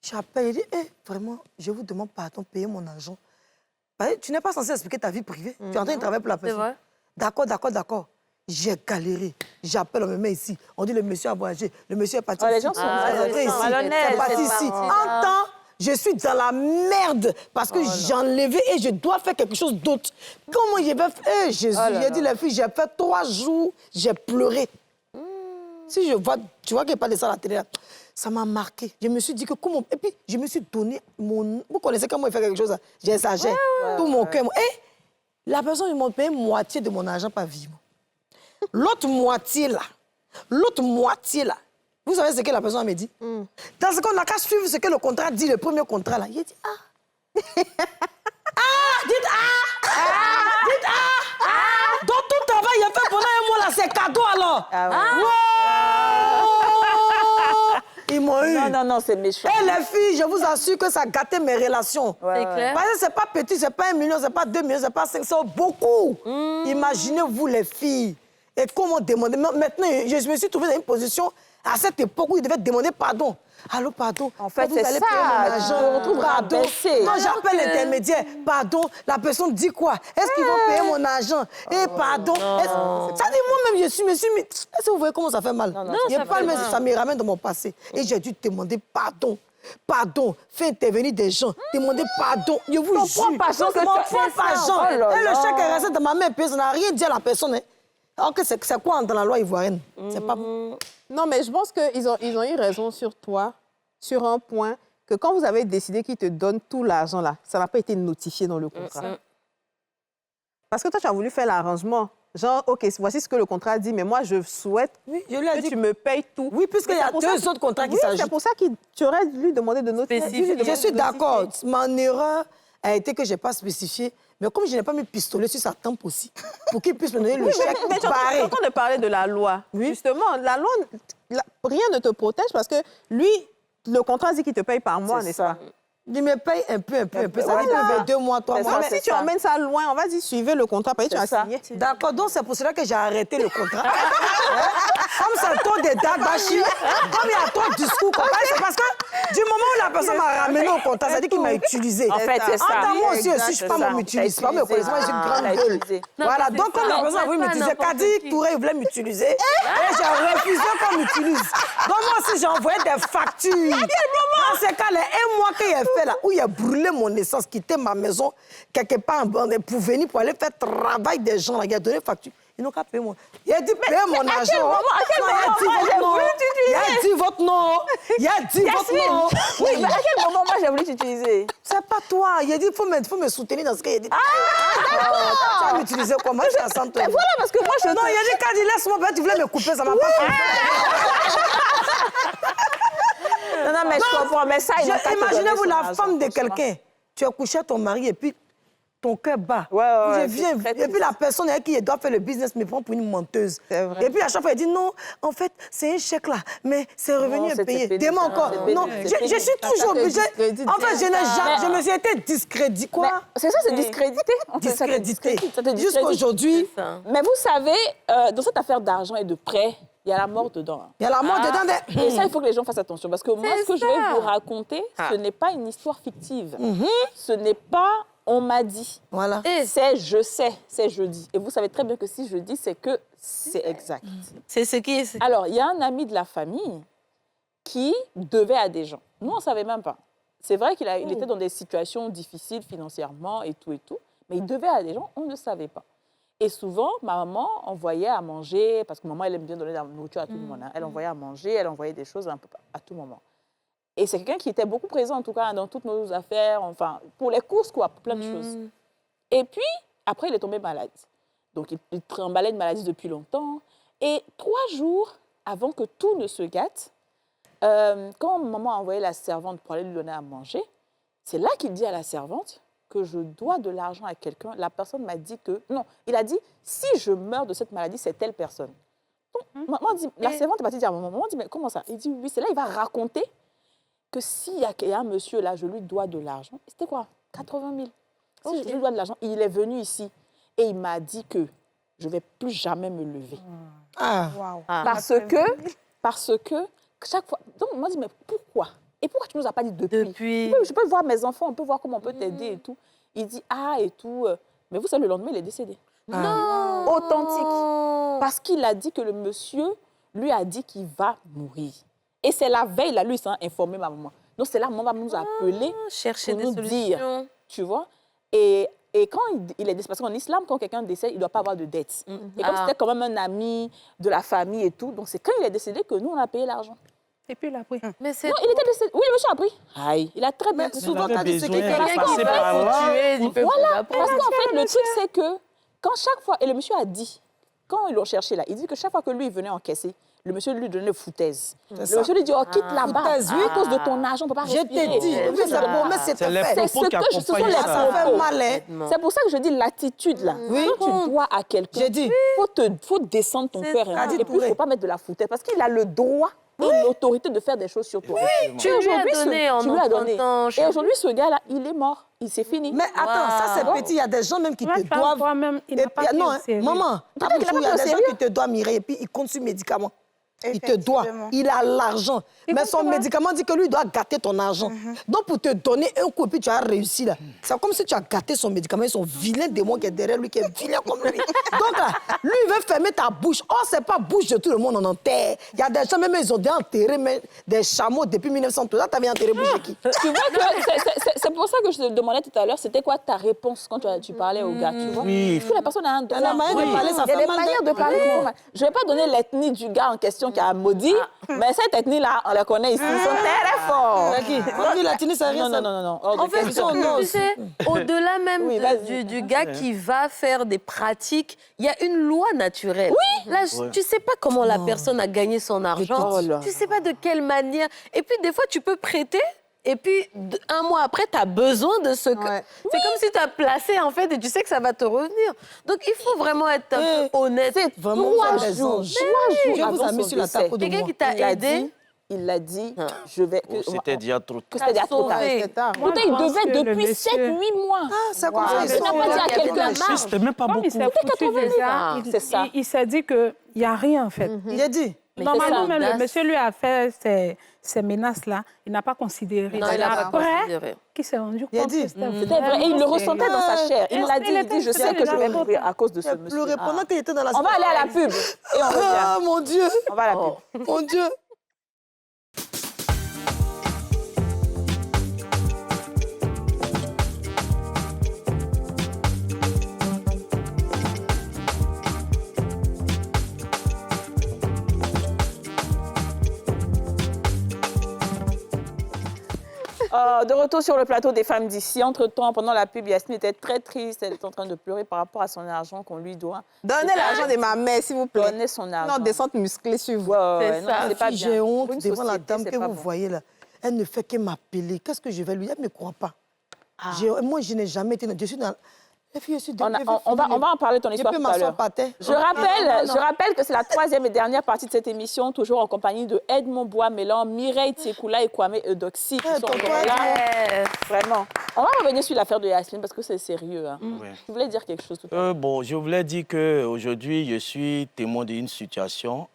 J'appelle, je dis, vraiment, je vous demande pardon, payer mon argent. Ben, tu n'es pas censé expliquer ta vie privée. Tu es en train de travailler pour la personne. vrai. D'accord. J'ai galéré. J'appelle, on me met ici. On dit, le monsieur a voyagé. Le monsieur est parti Oh, les ici. gens sont C'est malhonnêtes. C'est parti ici. En temps, je suis dans la merde parce que j'ai enlevé et je dois faire quelque chose d'autre. Comment je vais faire? Jésus, j'ai dit, les filles, j'ai fait 3 jours, j'ai pleuré. Si je vois, tu vois qu'il n'y a pas de ça à la télé, là, ça m'a marqué. Je me suis dit que comment... Et puis, je me suis donné mon... Vous connaissez comment il fait quelque chose, là? J'exagère. Tout mon cœur. Et la personne, ils m'ont payé moitié de mon argent par vivre. L'autre moitié, là, vous savez ce que la personne m'a dit? Dans ce qu'on n'a qu'à suivre ce que le contrat dit, le premier contrat, là. Il a dit, Donc tout le travail, il a fait pendant 1 mois, là, c'est cadeau, alors. Ils m'ont eu. Non, c'est méchant. Et les filles, je vous assure que ça a gâté mes relations. C'est clair. Parce que c'est pas petit, c'est pas 1 million, c'est pas 2 millions, c'est pas 500, beaucoup. Imaginez-vous les filles. Et comment demander? Maintenant, je me suis trouvée dans une position à cette époque où il devait demander pardon. Allô, pardon. En fait, vous c'est allez ça. payer mon argent. Tu te retrouves Pardon. rabaissé. Non, j'appelle l'intermédiaire. Pardon. La personne dit quoi? Est-ce qu'ils vont payer mon argent? Et pardon. Ça dit moi-même, je me suis mis... Est-ce que vous voyez comment ça fait mal? ça fait mal. Ça me ramène dans mon passé. Et j'ai dû demander pardon. Pardon, fais intervenir des gens, demander pardon. Je vous jure. prends pas Jean, que Mon tu fais pas ça. Jean. Oh là Et le là. chèque est resté dans ma main, puis ça n'a rien dit à la personne. Hein. Alors que c'est quoi dans la loi ivoirienne? C'est pas... Non, mais je pense qu'ils ont eu raison sur toi, sur un point, que quand vous avez décidé qu'ils te donnent tout l'argent, là, ça n'a pas été notifié dans le contrat. Parce que toi, tu as voulu faire l'arrangement. Genre, OK, voici ce que le contrat dit, mais moi, je souhaite Oui, je lui ai que dit. tu me payes tout. Oui, puisqu'il y Mais a c'est pour 2 ça autres contrats qui Oui, s'ajoutent. c'est pour ça que tu aurais dû demander de notifier. Spécifier. Je suis d'accord. Mon erreur a été que je n'ai pas spécifié. Mais comme je n'ai pas mis pistolet sur sa tempe aussi, pour qu'il puisse me donner le chèque Mais tu es en barré. train de parler de la loi. Justement, la loi, rien ne te protège parce que lui, le contrat dit qu'il te paye par mois, n'est-ce pas? Il me paye un peu. Ça dit Voilà. que 2 mois, 3 Ouais, mois. mais si tu emmènes ça loin, on va dire, suivez le contrat, parce que tu as signé. D'accord, donc c'est pour cela que j'ai arrêté le contrat. Comme ça tourne des Dadashi, comme il y a trop de discours, c'est parce que du moment où la personne m'a ramené au contrat, ça dit qu'il m'a utilisé. En fait, c'est ça. Moi aussi, je suis pas, ça. on m'utilise pas, mais pour moi, j'ai une grande T'as gueule. utilisé. Voilà, mais donc c'est comme ça. la personne a voulu Pas m'utiliser, n'importe Kadi qui. Touré, il voulait m'utiliser, et j'ai refusé qu'on m'utilise. Donc moi aussi, j'ai envoyé des factures. Dans ce cas, les 1 mois qu'il a fait là, où il a brûlé mon essence, quitté ma maison, quelque part en bande, pour venir, pour aller faire travail des gens, là, il a donné facture. Ils n'ont qu'à payer mon... Il a dit payer mon argent. À quel moment Il a dit votre nom. Il a dit votre nom. Oui, mais à quel moment moi j'ai voulu t'utiliser? C'est pas toi. Il a dit, il faut me soutenir dans ce qu'il a dit. D'accord. Tu vas m'utiliser quoi? Moi, je suis à 100 Voilà, parce que moi je... Non, il a dit, Kadi, laisse-moi, peut-être tu voulais me couper, ça m'a pas fait. Non, mais je comprends, mais ça, il n'a qu'à te Imaginez-vous donner son la argent, femme de franchement. quelqu'un. Tu as couché à ton mari et puis ton cœur bat. Ouais, Je viens, c'est très et puis triste. la personne avec qui elle doit faire le business me prend pour une menteuse. C'est vrai. Et puis à chaque fois, elle dit non, en fait, c'est un chèque là, mais c'est revenu c'est payé. pénible. Demain encore. C'est Non, pénible, je c'est suis pénible. toujours Ça te obligée. discrédite En fait, je me suis été discrédit. Quoi? C'est ça, c'est discrédité. En fait, ça te Discrédité. discrédite, ça te discrédite. Jusqu'aujourd'hui, C'est ça. Mais vous savez, dans cette affaire d'argent et de prêt, il y a la mort dedans. il y a la mort dedans des... Et ça, il faut que les gens fassent attention. Parce que moi, C'est ce que je ça. vais vous raconter, ce n'est pas une histoire fictive. Ce n'est pas on m'a dit. Voilà. C'est je sais, c'est je dis. Et vous savez très bien que si je dis, c'est que c'est exact. C'est ce qui est... Alors, il y a un ami de la famille qui devait à des gens. Nous, on ne savait même pas. C'est vrai qu'il il était dans des situations difficiles financièrement et tout, mais il devait à des gens, on ne savait pas. Et souvent, ma maman envoyait à manger, parce que maman, elle aime bien donner de la nourriture à tout le monde. Hein. Elle envoyait à manger, elle envoyait des choses un peu à tout moment. Et c'est quelqu'un qui était beaucoup présent, en tout cas, dans toutes nos affaires, enfin, pour les courses, quoi, pour plein de choses. Et puis, après, il est tombé malade. Donc, il trimballait une maladie depuis longtemps. Et 3 jours avant que tout ne se gâte, quand maman a envoyé la servante pour aller lui donner à manger, c'est là qu'il dit à la servante que je dois de l'argent à quelqu'un. La personne m'a dit que... Non, il a dit, si je meurs de cette maladie, c'est telle personne. Donc, maman dit, la servante est partie dire à maman, maman dit, mais comment ça? Il dit, oui, c'est là, il va raconter que s'il y a un monsieur là, je lui dois de l'argent. C'était quoi? 80 000. Si je lui dois de l'argent, il est venu ici et il m'a dit que je ne vais plus jamais me lever. Ah. Waouh. Parce que chaque fois... Donc, moi, je dis, mais pourquoi? Et pourquoi tu ne nous as pas dit depuis? Je peux voir mes enfants, on peut voir comment on peut t'aider et tout. Il dit, et tout. Mais vous savez, le lendemain, il est décédé. Non! Authentique. Parce qu'il a dit que le monsieur lui a dit qu'il va mourir. Et c'est la veille, là, lui, il s'est informé ma maman. Donc, c'est là, maman va nous appeler Chercher pour des nous solutions. dire, tu vois. Et quand il est décédé, parce qu'en islam, quand quelqu'un décède, il ne doit pas avoir de dette. Et comme c'était quand même un ami de la famille et tout, donc c'est quand il est décédé que nous, on a payé l'argent. Et puis il a pris. Mais c'est... Non, il était décédé. Oui, le monsieur a pris. Aïe, il a très bien pris. Souvent, avait quand tu sais besoin, quelqu'un... il a passé par là. Voilà, parce qu'en fait, le truc, c'est que quand chaque fois, et le monsieur a dit, quand ils l'ont cherché là, il dit que chaque fois que lui, il venait encaisser, le monsieur lui donnait foutaise. Le monsieur lui dit, oh, quitte là-bas, Foutaise, oui. à cause de ton argent, on ne peut pas Je respirer. t'ai dit, oui, c'est pour moi, c'est C'est les fait. C'est ce propos qui que ce sont accompagnent les ça. Ça fait propos. mal, hein. C'est pour ça que je dis l'attitude là. Oui. Quand tu dois à quelqu'un, J'ai dit. faut descendre ton C'est cœur. ça. Et puis, il ne faut pas mettre de la foutaise parce qu'il a le droit et l'autorité de faire des choses sur toi. Tu lui as donné en tu lui as donné. empruntant. Et aujourd'hui, ce gars-là, il est mort. Il s'est fini. Mais attends, ça c'est petit. Il y a des gens même qui Moi, te je parle doivent. toi-même, il Et n'a pas puis, pris non, au hein, sérieux. maman, Peut-être qu'il a il y pas a pris au des gens sérieux. qui te doivent Mireille et puis il compte sur médicaments. Il te doit. Effectivement. Il a l'argent. Mais son médicament dit que lui doit gâter ton argent. Donc pour te donner un coup et puis tu as réussi là. C'est comme si tu as gâté son médicament. Ils sont vilains démons qui est derrière lui, qui est vilain comme lui. Donc là, lui il veut fermer ta bouche. Oh, c'est pas bouche de tout le monde, on enterre. Il y a des gens même, ils ont déjà enterré des chameaux depuis 1930. Là, tu avais enterré bouche de qui? Tu vois que c'est pour ça que je te demandais tout à l'heure, c'était quoi ta réponse quand tu parlais au gars, tu vois? Oui. Parce que la personne a un droit. La manière de parler, ça Il y a fait des mal. manières de parler qui font mal. Je ne vais pas donner l'ethnie du gars en question qui a maudit, mais cette ethnie-là, on la connaît ici. Ils sont très forts. C'est qui? On dit la Tunisie, ça rien. Non. Hors de En fait, question. tu sais, au-delà même Oui, vas-y. du gars qui va faire des pratiques, il y a une loi naturelle. Oui. Là, tu sais pas comment la personne a gagné son argent. Oh là. Tu sais pas de quelle manière. Et puis, des fois, tu peux prêter. Et puis, un mois après, tu as besoin de ce... Ouais. C'est comme si tu as placé, en fait, et tu sais que ça va te revenir. Donc, il faut vraiment être un peu honnête. Vraiment, Trois vous avez jours. raison. 3 jours Dieu vous avant a mis son sur la décès. table de Quelqu'un moi. qui t'a Il a aidé, dit, il l'a dit, je vais... Oh, c'était déjà trop Que tard. c'était déjà trop tard. Sauvé. tard. Moi, Pourtant, je il pense devait que le depuis monsieur- 7-8 mois. Ah, ça comme ça, Wow. ils Il n'a sont pas dit à là. quelqu'un, Mais c'était même pas Comme il beaucoup. s'est foutu déjà, C'est ça. il s'est dit qu'il n'y a rien, en fait. Il a dit. Mais Normalement, c'est même le l'audace. monsieur lui a fait ces menaces-là. Il n'a pas considéré. Non, C'est il n'a pas après considéré. qu'il s'est rendu compte Il a dit. que c'était C'était vrai. Et il le ressentait dans sa chair. Il l'a dit, il dit, je sais que je vais mourir à cause de ce Il a monsieur. pleuré pendant qu'il était dans la On va aller à la pub et on revient. Ah, mon Dieu. On va à la pub. Mon Dieu. De retour sur le plateau des femmes d'ici. Entre-temps, pendant la pub, Yasmine était très triste. Elle était en train de pleurer par rapport à son argent qu'on lui doit. Donnez l'argent de ma mère, s'il vous plaît. Donnez son argent. Non, descente musclée sur vous. Ouais, C'est non, ça. c'est pas bien. J'ai Pour honte une devant la société, dame c'est que pas vous bon. voyez là. Elle ne fait que m'appeler. Qu'est-ce que je vais lui dire? Elle ne me croit pas. Moi, je n'ai jamais été... Je suis dans... Les filles, je suis On va en parler de ton Je histoire peux tout à m'asseoir l'heure. par terre. Je rappelle que c'est la troisième et dernière partie de cette émission, toujours en compagnie de Edmond Bois-Mélan, Mireille Tsekoula et Kwame Eudoxie, qui sont tonton encore là. Yes. Vraiment. On va revenir sur l'affaire de Yasmine parce que c'est sérieux. Hein. Ouais. Tu voulais dire quelque chose tout à l'heure? Bon, je voulais dire qu'aujourd'hui, je suis témoin d'une situation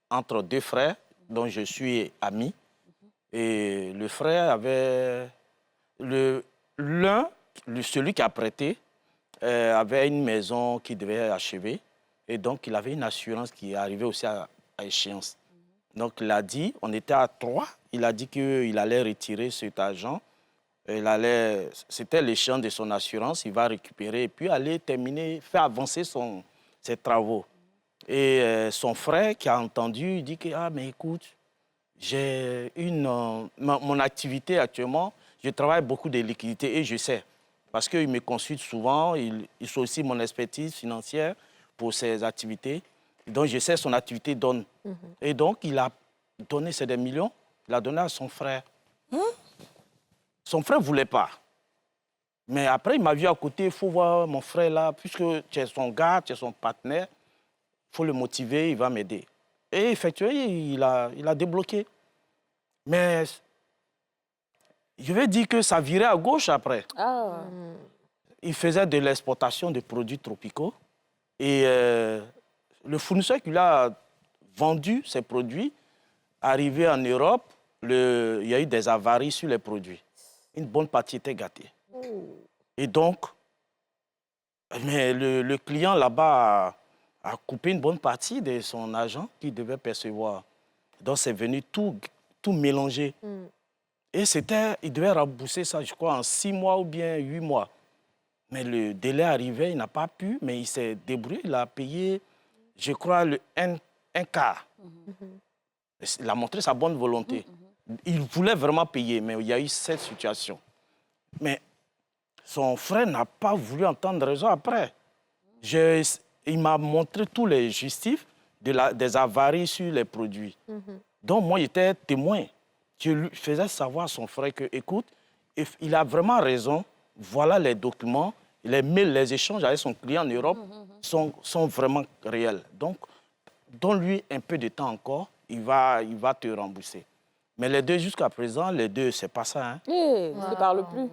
entre deux frères dont je suis ami. Et le frère avait... Celui qui a prêté, avait une maison qui devait achever. Et donc, il avait une assurance qui arrivait aussi à échéance. Donc, il a dit, on était à 3, il a dit qu'il allait retirer cet argent. C'était l'échéance de son assurance, il va récupérer et puis aller terminer, faire avancer ses travaux. Et son frère qui a entendu, il dit que, ah, mais écoute, j'ai mon activité actuellement, je travaille beaucoup de liquidités et je sais. Parce qu'il me consulte souvent, il fait aussi mon expertise financière pour ses activités. Donc, je sais son activité donne. Et donc, il a donné, c'est des millions, il a donné à son frère. Son frère ne voulait pas. Mais après, il m'a vu à côté, il faut voir mon frère là, puisque tu es son gars, tu es son partenaire, il faut le motiver, il va m'aider. Et effectivement, il a débloqué. Mais je vais dire que ça virait à gauche après. Ah. Il faisait de l'exportation de produits tropicaux. Et le fournisseur qui lui a vendu ces produits, arrivé en Europe, il y a eu des avaries sur les produits. Une bonne partie était gâtée. Et donc, mais le client là-bas a coupé une bonne partie de son argent qu'il devait percevoir. Donc, c'est venu tout mélanger. Et il devait rembourser ça, je crois, en 6 mois ou bien 8 mois. Mais le délai arrivait, il n'a pas pu, mais il s'est débrouillé, il a payé, je crois, un quart. Il a montré sa bonne volonté. Il voulait vraiment payer, mais il y a eu cette situation. Mais son frère n'a pas voulu entendre raison après. Il m'a montré tous les justifs des avaries sur les produits. Donc, moi, j'étais témoin. Je lui faisais savoir à son frère que, écoute, il a vraiment raison. Voilà les documents, les mails, les échanges avec son client en Europe sont vraiment réels. Donc, donne-lui un peu de temps encore, il va te rembourser. Mais les deux, jusqu'à présent, c'est pas ça. Hein. Ils ne parlent plus.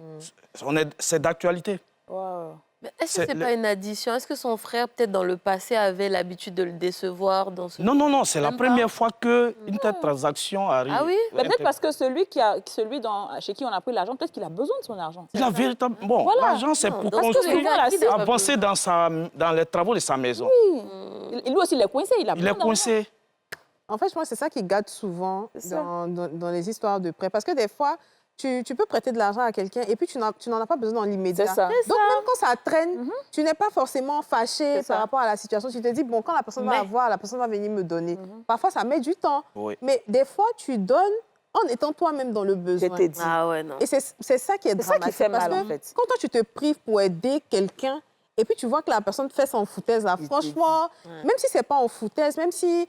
C'est d'actualité. Wow. Mais est-ce que ce n'est pas une addition? Est-ce que son frère, peut-être dans le passé, avait l'habitude de le décevoir dans ce... Non, c'est la Même première fois qu'une telle transaction arrive. Ah oui? Mais peut-être parce que celui chez qui on a pris l'argent, peut-être qu'il a besoin de son argent. Il a véritablement... Bon, Voilà. l'argent, c'est pour Parce que construire, souvent, là, c'est- avancer dans les travaux de sa maison. Lui aussi, il est coincé. Il a Il besoin est coincé. En fait, je pense que c'est ça qui gâte souvent dans les histoires de prêt. Parce que des fois, tu peux prêter de l'argent à quelqu'un et puis tu n'en as pas besoin dans l'immédiat. C'est ça. Donc, même quand ça traîne, tu n'es pas forcément fâché C'est ça. par rapport à la situation. Tu te dis, bon, quand la personne va avoir, la personne va venir me donner. Parfois, ça met du temps. Oui. Mais des fois, tu donnes en étant toi-même dans le besoin. Je t'ai dit. Ah ouais, non. Et c'est ça qui est C'est ça dramatique. qui fait parce mal, que en fait. quand toi, tu te prives pour aider quelqu'un et puis tu vois que la personne fait son foutaise, là, franchement, même si c'est pas en foutaise, même si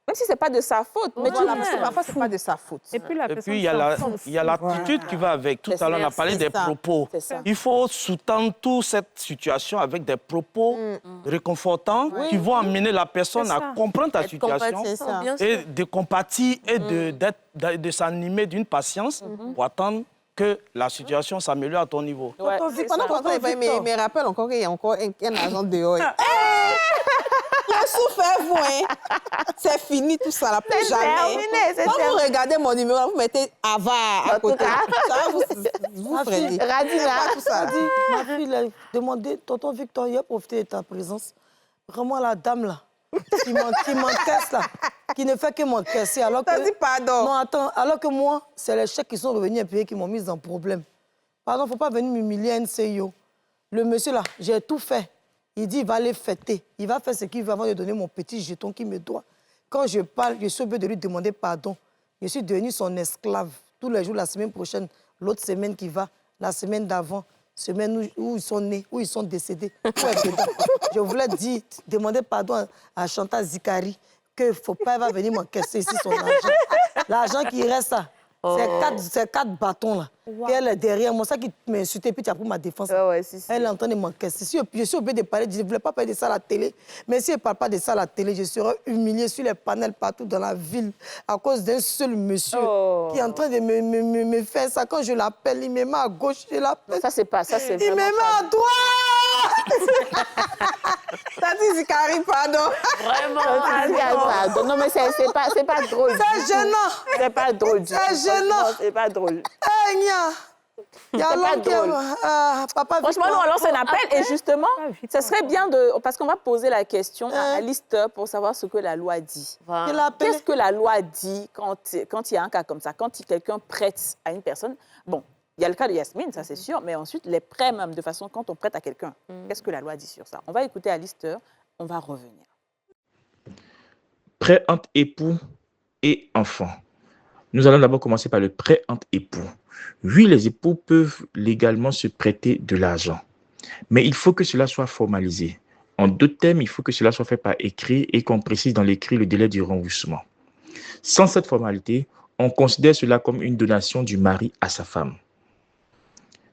Même si ce n'est pas de sa faute. Mais Voilà, parce que parfois, ce n'est pas de sa faute. Et puis, la Et personne puis, il y a l'attitude qui va avec. Tout à l'heure, on a parlé des propos. C'est ça. Il faut sous-tendre toute cette situation avec des propos réconfortants qui vont amener la personne C'est à ça. comprendre ta Être situation compatissant, bien sûr. et de compatir et de s'animer d'une patience pour attendre que la situation s'améliore à ton niveau. Ouais, Tonton c'est Victor, ça. Pendant qu'on Tonton travaille, Victor. mais rappelle encore qu'il y a encore un agent dehors. Il a souffert, vous, hein. C'est fini tout ça, là, plus jamais. terminé, c'est Quand vous terminé. regardez mon numéro, vous mettez Ava à côté. Ça va vous freiner. Radina. Tout ça, là. Ma fille, elle a demandé, tonton Victor, il a profité de ta présence. Vraiment, la dame, là, qui m'encaisse, là, qui ne fait que m'encaisser. Alors T'as que... dit pardon. Non, attends, alors que moi, c'est les chèques qui sont revenus à payer qui m'ont mis en problème. Pardon, il ne faut pas venir m'humilier à une CEO. Le monsieur, là, j'ai tout fait. Il dit, il va aller fêter. Il va faire ce qu'il veut avant de donner mon petit jeton qu'il me doit. Quand je parle, je suis obligée de lui demander pardon. Je suis devenue son esclave. Tous les jours, la semaine prochaine, l'autre semaine qui va, la semaine d'avant, semaine où ils sont nés, où ils sont décédés. Tout est dedans. Je voulais dire, demander pardon à Chantal Zikari qu'il ne faut pas, elle va venir m'encaisser ici son argent. L'argent qui reste, là, c'est quatre bâtons, là. Et elle est derrière moi, ça qui m'a insulté, puis tu as pris ma défense. Elle est en train de m'encaisser. Si je suis obligée de parler, je ne voulais pas parler de ça à la télé. Mais si je ne parle pas de ça à la télé, je serai humiliée sur les panels partout dans la ville à cause d'un seul monsieur qui est en train de me faire ça. Quand je l'appelle, il me met à gauche, je l'appelle. Ça, c'est pas ça, c'est Il me vraiment met à droite. T'as dit Zikari, pardon. Pardon. Non, mais c'est pas drôle. C'est gênant. C'est pas drôle du tout. C'est gênant. Franchement, c'est pas drôle. Eh, Nia. Il y a C'est pas l'homme qui drôle. papa Franchement, nous, Victor. on lance un appel et justement, ça serait bien de... Parce qu'on va poser la question à Hein? Lister pour savoir ce que la loi dit. Il l'a appelé. Qu'est-ce que la loi dit quand il y a un cas comme ça? Quand quelqu'un prête à une personne, bon, il y a le cas de Yasmine, ça c'est sûr, mais ensuite, les prêts même, de façon, quand on prête à quelqu'un, qu'est-ce que la loi dit sur ça? On va écouter à Lister, on va revenir. Prêt entre époux et enfants. Nous allons d'abord commencer par le prêt entre époux. Oui, les époux peuvent légalement se prêter de l'argent, mais il faut que cela soit formalisé. En d'autres termes, il faut que cela soit fait par écrit et qu'on précise dans l'écrit le délai du remboursement. Sans cette formalité, on considère cela comme une donation du mari à sa femme.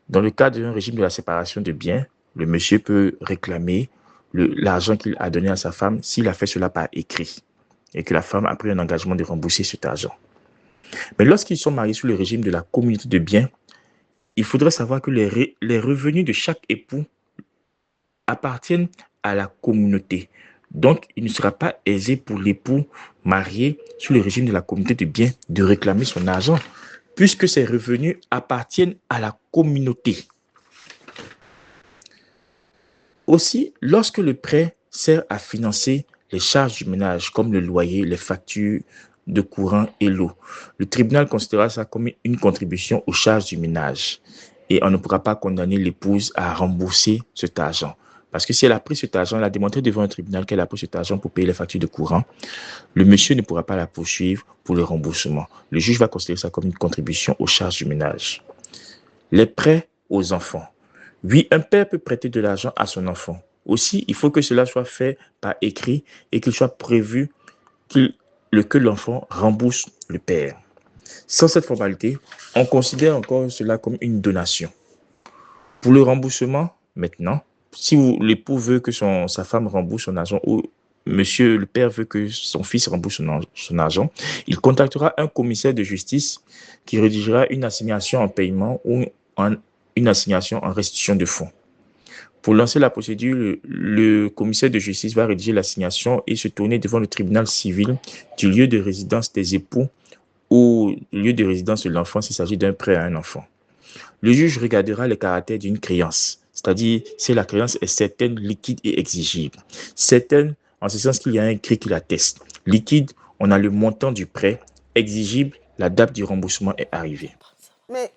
Dans le cas d'un régime de la séparation de biens, le monsieur peut réclamer l'argent qu'il a donné à sa femme s'il a fait cela par écrit et que la femme a pris un engagement de rembourser cet argent. Mais lorsqu'ils sont mariés sous le régime de la communauté de biens, il faudrait savoir que les revenus de chaque époux appartiennent à la communauté. Donc, il ne sera pas aisé pour l'époux marié sous le régime de la communauté de biens de réclamer son argent, puisque ces revenus appartiennent à la communauté. Aussi, lorsque le prêt sert à financer les charges du ménage, comme le loyer, les factures de courant et l'eau, le tribunal considérera ça comme une contribution aux charges du ménage et on ne pourra pas condamner l'épouse à rembourser cet argent. Parce que si elle a pris cet argent, elle a démontré devant un tribunal qu'elle a pris cet argent pour payer les factures de courant, le monsieur ne pourra pas la poursuivre pour le remboursement. Le juge va considérer ça comme une contribution aux charges du ménage. Les prêts aux enfants. Oui, un père peut prêter de l'argent à son enfant. Aussi, il faut que cela soit fait par écrit et qu'il soit prévu que l'enfant rembourse le père. Sans cette formalité, on considère encore cela comme une donation. Pour le remboursement, maintenant, si l'époux veut que sa femme rembourse son argent ou monsieur le père veut que son fils rembourse son argent, il contactera un commissaire de justice qui rédigera une assignation en paiement ou une assignation en restitution de fonds. Pour lancer la procédure, le commissaire de justice va rédiger l'assignation et se tourner devant le tribunal civil du lieu de résidence des époux ou lieu de résidence de l'enfant s'il s'agit d'un prêt à un enfant. Le juge regardera les caractères d'une créance, c'est-à-dire si la créance est certaine, liquide et exigible. Certaine, en ce sens qu'il y a un écrit qui l'atteste. Liquide, on a le montant du prêt. Exigible, la date du remboursement est arrivée. Mais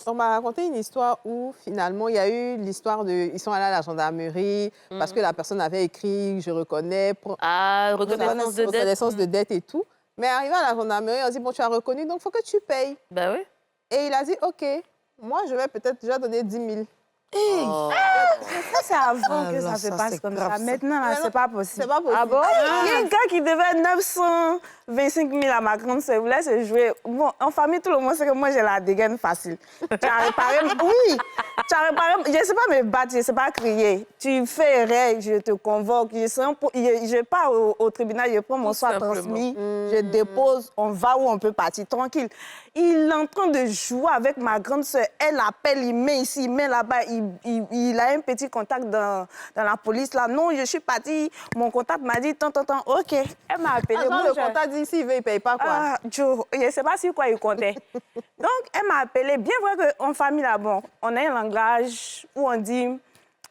on m'a raconté une histoire où finalement il y a eu l'histoire de... Ils sont allés à la gendarmerie parce que la personne avait écrit « je reconnais ». Reconnaissance de dette et tout. Mais arrivé à la gendarmerie, on dit « bon, tu as reconnu, donc il faut que tu payes ». Ben oui. Et il a dit « ok, moi je vais peut-être déjà donner 10 000 Ça, c'est avant que ça se passe comme ça. Maintenant, là, c'est pas possible. C'est pas possible. Ah bon? Il y a un gars qui devait 925 000 à ma grande sœur. Il voulait se jouer. Bon, en famille, tout le monde sait que moi, j'ai la dégaine facile. Tu as réparé... Oui! Tu as réparé... Je ne sais pas me battre, je ne sais pas crier. Tu fais erreur, je te convoque. Je pars au tribunal, je prends mon soin transmis, je dépose, on va où on peut partir, tranquille. Il est en train de jouer avec ma grande sœur. Elle appelle, il met ici, il met là-bas. Il a un petit contact dans la police. Là, non, je suis partie. Mon contact m'a dit, tant. OK. Elle m'a appelé. Attends, le contact dit, s'il veut, il ne paye pas quoi. Ah, Joe, je ne sais pas sur quoi il comptait. Donc, elle m'a appelé. Bien vrai qu'en famille, là, bon, on a un langage où on dit...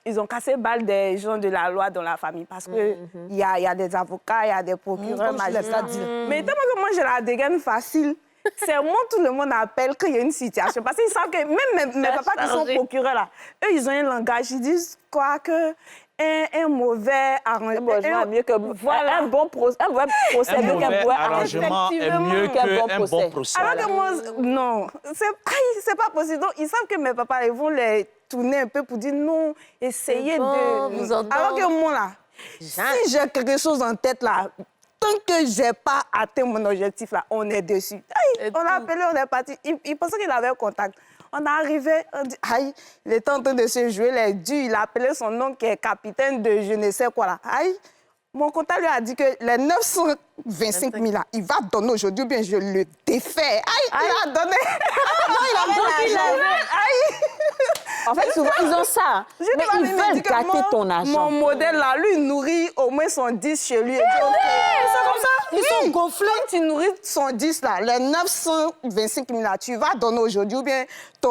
Ils ont cassé balle des gens de la loi dans la famille parce qu'il y a des avocats, il y a des procureurs, magistrats. Mais tellement que moi, j'ai la dégaine facile, c'est moi, tout le monde appelle qu'il y a une situation. Parce qu'ils savent que même mes papas qui sont procureurs, là, eux, ils ont un langage. Ils disent quoi que... Un mauvais arrangement mieux que voilà. Un bon procès. Un mauvais procès. Un mauvais arrangement est mieux qu'un bon procès. Alors que moi, non, c'est pas possible. Donc, ils savent que mes papas, ils vont les tourner un peu pour dire non, essayez de... Vous entendez. Alors que moi, là, si j'ai quelque chose en tête, là, tant que j'ai pas atteint mon objectif, là, on est dessus. On a appelé, on est parti. Il pensait qu'il avait un contact. On est arrivé, on dit, aïe, il était en train de se jouer les durs. Il a appelé son nom qui est capitaine de je ne sais quoi là. Aïe, mon comptable lui a dit que les 925 000 là, il va donner aujourd'hui ou bien je le défais. Aïe, il a donné. Il avait. Aïe. En fait, souvent, ils ont ça. Mais ils veulent gâter ton argent. Mon modèle là, lui, il nourrit au moins son 10 chez lui. C'est comme ça. Ils sont gonflés. Quand tu nourris son 10 là, les 925 000 là, tu vas donner aujourd'hui ou bien tu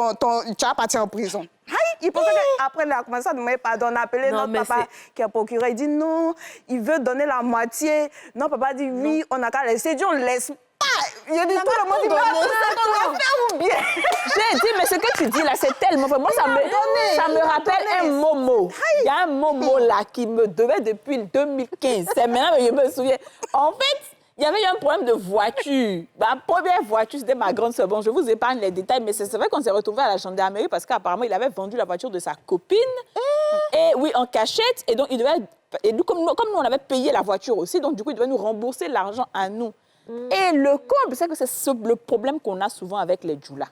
vas partir en prison. Aïe, il pensait qu'après, il a commencé à demander pardon. On a appelé notre papa qui est procureur. Il dit non, il veut donner la moitié. Non, papa dit oui, on n'a qu'à laisser. Dieu, on ne laisse pas. Il a dit tout le monde, il va faire ou bien. J'ai dit, mais ce que tu dis là, c'est tellement vrai. Moi, ça me rappelle un Momo. Il y a un Momo là qui me devait depuis 2015. C'est maintenant que je me souviens. En fait, il y avait eu un problème de voiture. Ma première voiture, c'était ma grande sœur. Bon, je vous épargne les détails, mais c'est vrai qu'on s'est retrouvés à la gendarmerie parce qu'apparemment, il avait vendu la voiture de sa copine. Et oui, en cachette. Et donc, il devait... Et nous, comme nous, on avait payé la voiture aussi, donc du coup, il devait nous rembourser l'argent à nous. Et le comble, c'est que c'est le problème qu'on a souvent avec les djoulas.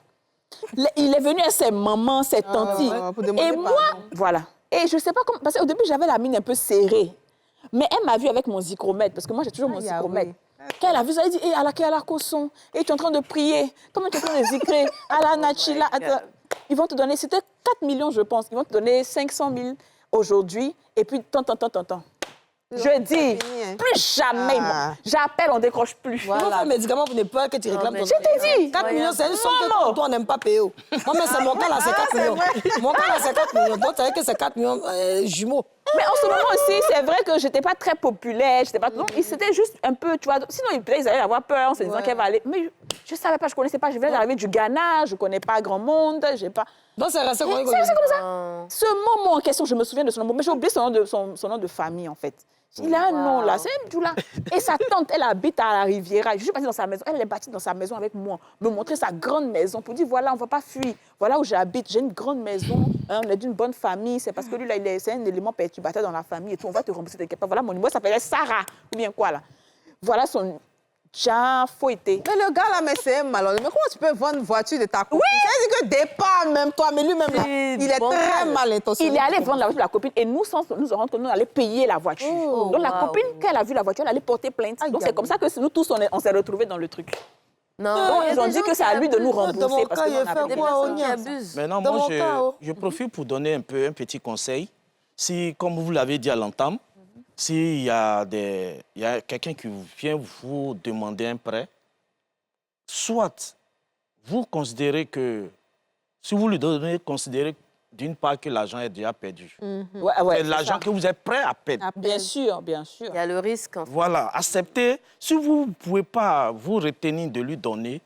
Il est venu à ses mamans, ses tantis. Et moi, voilà. Et je ne sais pas comment... Parce qu'au début, j'avais la mine un peu serrée. Mais elle m'a vue avec mon zicromètre, parce que moi, j'ai toujours mon zicromètre. Quand elle a vu ça, elle dit, à la Kosson, et tu es en train de prier. Comment tu es en train de zikrer? À la Nachila. Ils vont te donner, c'était 4 millions, je pense. Ils vont te donner 500 000 aujourd'hui, et puis tant. Je dis, plus jamais, moi. J'appelle, on ne décroche plus. Voilà. Comment faire médicaments pour ne pas que tu réclames ton... Je t'ai dit. 4 millions, c'est une somme que toi, on n'aime pas payer. Moi, mais c'est mon cas là, c'est 4 millions. Mon cas là, c'est 4 millions. Donc, tu savais que c'est 4 millions jumeaux. Mais en ce moment aussi, c'est vrai que je n'étais pas très populaire. Donc, c'était juste un peu, tu vois. Sinon, ils allaient avoir peur en se disant qu'elle va aller. Mais je ne savais pas, je ne connaissais pas. Je venais d'arriver du Ghana, je ne connais pas grand monde. J'ai pas... Donc, c'est resté comme ça. Ce moment en question, je me souviens de son nom. Mais j'ai oublié son nom de famille, en fait. Il a un nom là, c'est un Djoula. Et sa tante, elle habite à la Riviera. Je suis partie dans sa maison. Elle est partie dans sa maison avec moi, me montrer sa grande maison pour dire voilà, on ne va pas fuir. Voilà où j'habite. J'ai une grande maison. Hein, on est d'une bonne famille. C'est parce que lui, là, c'est un élément perturbateur dans la famille et tout. On va te rembourser tes capables. Voilà mon numéro, ça s'appelait Sarah. Ou bien quoi là. Voilà son. Jean Fouetté. Mais le gars là, mais c'est un malhonnête. Mais comment tu peux vendre une voiture de ta copine? Oui! C'est-à-dire que départ même toi, mais lui-même là, il est très mal intentionné. Il est allé vendre la voiture de la copine et nous, sans nous rendre compte, nous allons payer la voiture. Donc la copine, quand elle a vu la voiture, elle allait porter plainte. Donc c'est comme ça que nous tous, on s'est retrouvés dans le truc. Non. Donc ils ont dit que c'est à lui de nous rembourser parce qu'on avait des personnes qui abusent. Maintenant, moi, je profite pour donner un petit conseil. Si, comme vous l'avez dit à l'entame, s'il y a quelqu'un qui vient vous demander un prêt, soit vous considérez que, si vous lui donnez, considérez d'une part que l'argent est déjà perdu. C'est l'argent que vous êtes prêt à perdre. Bien sûr, bien sûr. Il y a le risque. En fait. Voilà, acceptez. Si vous ne pouvez pas vous retenir de lui donner,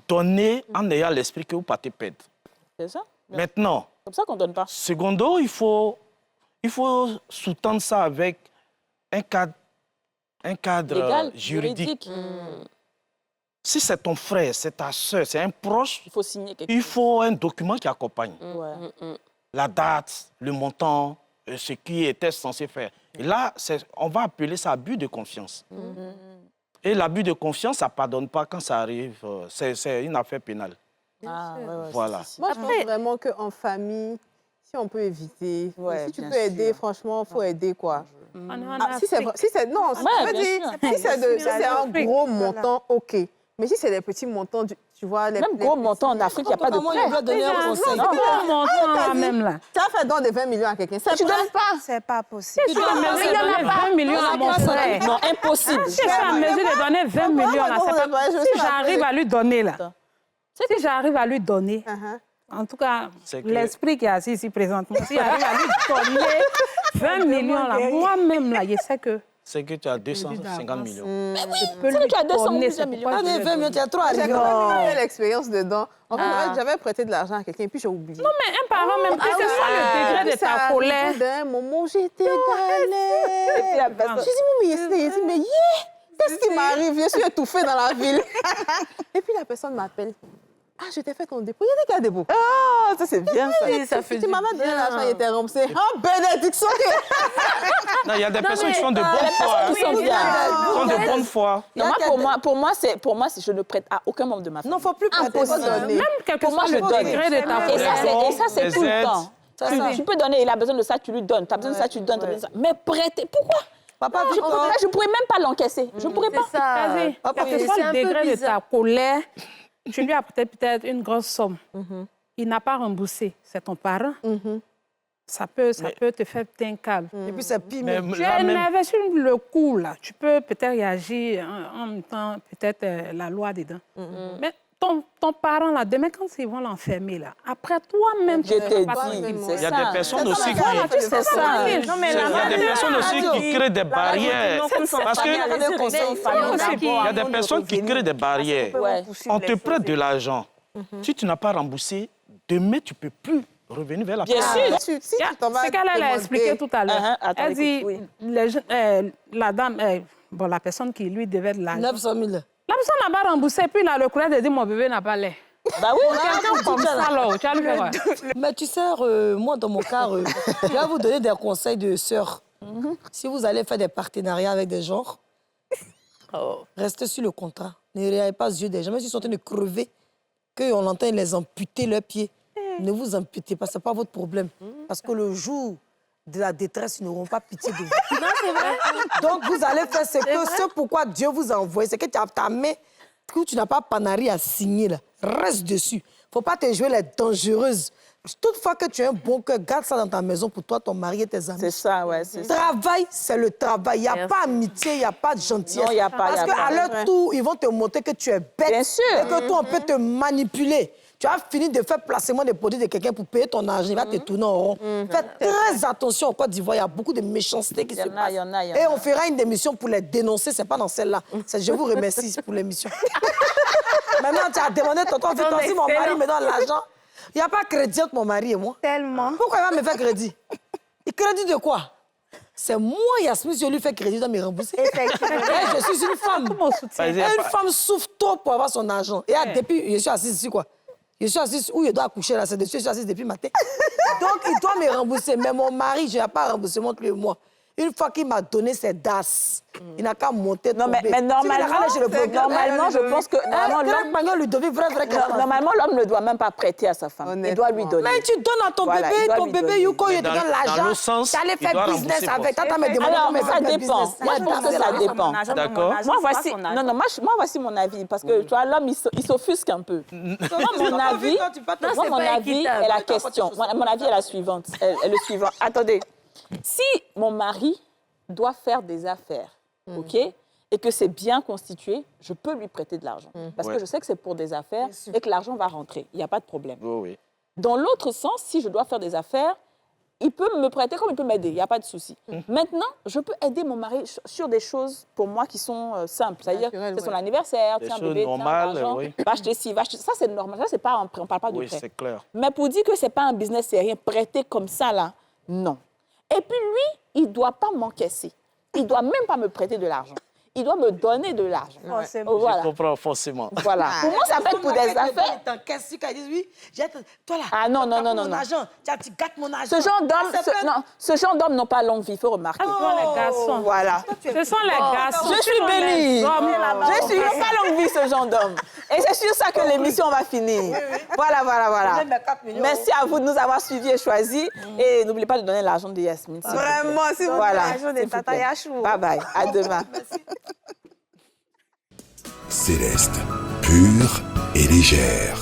donnez en ayant l'esprit que vous partez perdre. C'est ça. Maintenant, comme ça qu'on ne donne pas. Secondo, il faut sous-tendre ça avec un cadre légal, juridique. Si c'est ton frère, c'est ta soeur, c'est un proche, Il faut signer quelque il chose. faut un document qui accompagne. Ouais. La date, le montant, ce qui était censé faire. Et là, on va appeler ça abus de confiance. Et l'abus de confiance, ça ne pardonne pas quand ça arrive. C'est une affaire pénale. Ah, ouais, ouais, Voilà. Moi, je pense vraiment qu'en famille, si on peut éviter, Ouais, si tu bien peux aider, sûr. franchement, il faut aider, quoi. On est en Ah, si c'est Afrique. non, Ouais, je veux bien dire, sûr. si c'est un Afrique. gros montant, OK. Mais si c'est des petits montants, tu vois... Même gros montant en Afrique, il n'y a pas de Maman, prêt. il va donner un conseil. Non, mon montant là même là. Tu as fait don de 20 millions à quelqu'un, c'est Tu prêt? donnes pas. C'est pas possible. Si je suis en mesure de donner 20 millions à mon frère, Non, impossible. si je suis en mesure de donner 20 millions là, c'est pas... Si j'arrive à lui donner là, si j'arrive à lui donner, en tout cas, C'est que- l'esprit qui est assis ici présentement, si j'arrive à lui donner 20 millions là, moi-même là, je sais que C'est que tu as 250 millions. je peux C'est que lui tu as 200 donner, millions. c'est pourquoi je Donnez lui 20 donne. millions, tu as trop J'ai arrivé. quand même eu l'expérience dedans. En fait, j'avais prêté de l'argent à quelqu'un et puis j'ai oublié. Non, mais un parent, même quel que soit le degré de ta colère, D'un moment, j'étais galère. Et puis la personne- Je dis, mais qu'est-ce qui m'arrive? Je suis étouffée dans la ville. Et puis la personne m'appelle. Ah, je t'ai fait ton dépôt. Il y a des cas de dépôt. Ah, ça c'est bien ça. Oui, ça fait Tu du m'as donné bien. l'argent, il était remboursé. Oh, bénédiction! Non, il y a des personnes qui sont de bonne Les foi. personnes qui sont Ils bien. sont de bonne foi. Non, pour moi, je ne prête à aucun membre de ma famille. Non, il ne faut plus prêter. Impossible. ça. même quel que Pour moi, soit je le donne. degré de ta Et ça, colère. c'est Les tout le aides. temps. C'est ça. Tu peux donner, il a besoin de ça, tu lui donnes. Tu as besoin de ça, tu lui donnes. t'as besoin de ça. Mais prêter, pourquoi? Papa, Je ne pourrais même pas l'encaisser. Je ne pourrais pas. C'est ça. Vas-y, Papa, quel que soit c'est le un peu degré de bizarre. ta colère, tu lui as peut-être une grosse somme. Il n'a pas remboursé. C'est ton parent. Ça peut te faire un câble. Et puis c'est pire. Mais même. Tu là es même, énervé sur le coup, là. Tu peux peut-être réagir en même temps, peut-être la loi dedans. Mais ton parent, là, demain, quand ils vont l'enfermer, là, après toi-même, tu Je ne t'ai vas pas dit, tranquille. c'est il y a ça. des personnes aussi qui... Voilà, tu sais ça. Non, mais Il y a des personnes aussi qui créent des barrières. Parce que il y a des personnes qui créent des barrières. Ouais. On te prête de l'argent. Si tu n'as pas remboursé, demain, tu ne peux plus revenir vers la Bien personne. sûr. Si tu t'en vas Ce qu'elle a demander- expliqué tout à l'heure. Attends, Elle dit, écoute, la dame, la personne qui lui devait de l'argent. 900 000. La personne n'a pas remboursé, puis il a le courage de dire mon bébé n'a pas l'air. Bah oui, Quelqu'un comme ça, alors, tu vas lui faire quoi? Mais tu sais, moi, dans mon cas, je vais vous donner des conseils de sœurs. Si vous allez faire des partenariats avec des gens, restez sur le contrat. Ne regardez pas les yeux des gens. Même s'ils sont en train de crever, qu'on entend les amputer leurs pieds, ne vous amputez pas, ce n'est pas votre problème. Parce que le jour de la détresse, ils n'auront pas pitié de vous. Non, c'est vrai. Donc, vous allez faire ce pourquoi Dieu vous a envoyé. C'est que tu as ta main, que tu n'as pas panari à signer. Là. Reste dessus. Il ne faut pas te jouer les dangereuses. Toutefois que tu as un bon cœur, garde ça dans ta maison pour toi, ton mari et tes amis. c'est ça, ouais. C'est ça. Travail, c'est le travail. Il n'y a Merci. pas amitié, il n'y a pas de gentillesse. Non, il y a pas, Parce il y a qu'à pas. leur tour, ils vont te montrer que tu es bête. Bien sûr. Et que toi, on peut te manipuler. Tu as fini de faire placement des produits de quelqu'un pour payer ton argent. Il va te tourner en rond. Faites très attention au Côte d'Ivoire. Il y a beaucoup de méchanceté qui Il y se en a, passe. il y en a, il y en Et a. on fera une émission pour les dénoncer. Ce n'est pas dans celle-là. Je vous remercie pour l'émission. Maintenant, tu as demandé tonton Victor si mon mari me donne l'argent. Il n'y a pas crédit entre mon mari et moi. Tellement. Pourquoi il va me faire crédit? Et crédit de quoi? C'est moi, Yasmine, si je lui fais crédit, il doit me rembourser. Effectivement. Et je suis une femme. Mon soutien. Vas-y, Et une femme souffre trop pour avoir son argent. Et depuis, je suis assise ici, quoi. Je suis assise où je dois accoucher, là, c'est dessus, je suis assise depuis matin. Donc, il doit me rembourser. Mais mon mari, je n'ai pas remboursement entre lui et moi. Une fois qu'il m'a donné ses DAS, il n'a qu'à monter, Non, tomber. mais normalement, normalement, je pense que normalement, l'homme ne doit même pas prêter à sa femme. Il doit lui donner. Mais tu donnes à ton Voilà, il bébé, doit ton lui bébé, donner. Yuko, il te Dans- donne dans l'argent. l'autre sens, Tu allais il faire doit business rembourser avec. pour Tata me demande Alors, comment ça faire dépend. business. Moi, je pense que ça dépend. D'accord. Moi, voici, non, non, moi, voici mon avis, parce que tu vois, l'homme, il s'offusque un peu. Moi, mon avis, Non, moi, c'est mon pas avis équitable. est la question. Mon avis est la suivante. Est le suivant. Attendez. Si mon mari doit faire des affaires, OK, et que c'est bien constitué, je peux lui prêter de l'argent. Parce que Ouais. je sais que c'est pour des affaires et que l'argent va rentrer. Il n'y a pas de problème. Oui, oui. Dans l'autre sens, si je dois faire des affaires, il peut me prêter comme il peut m'aider, il n'y a pas de souci. Maintenant, je peux aider mon mari sur des choses pour moi qui sont simples. C'est-à-dire, Naturelles, c'est son ouais. anniversaire, Des tiens, choses bébé, tiens, normales, l'argent, oui. va acheter ci, va acheter ça, c'est normal. Ça, c'est pas, on ne parle pas de Oui, prêt. c'est clair. Mais pour dire que ce n'est pas un business sérieux, prêter comme ça, là, non. Et puis lui, il ne doit pas m'encaisser. Il ne doit même pas me prêter de l'argent. il doit me donner de l'argent. Forcément. Oh, voilà. Je comprends forcément. Voilà. Pour moi, ça peut être pour des affaires. Qu'est-ce qu'ils disent, oui, toi là. Ah non, non, non, non. Mon argent, tu gâtes mon argent. Ce genre d'hommes n'ont pas longue vie, il faut remarquer. Ce sont les garçons. Voilà. Ce sont les garçons. Je suis bénie. Je suis Voilà. pas longue vie, ce genre d'homme. Et c'est sur ça que l'émission va finir. Voilà, voilà, voilà. Merci à vous de nous avoir suivis et choisis. Et n'oubliez pas de donner l'argent de Yasmine. s'il vous plaît. Vraiment, si vous Voilà, voulez l'argent de s'il vous Tata plaît. Yachou. Bye bye. À demain. Céleste, pure et légère.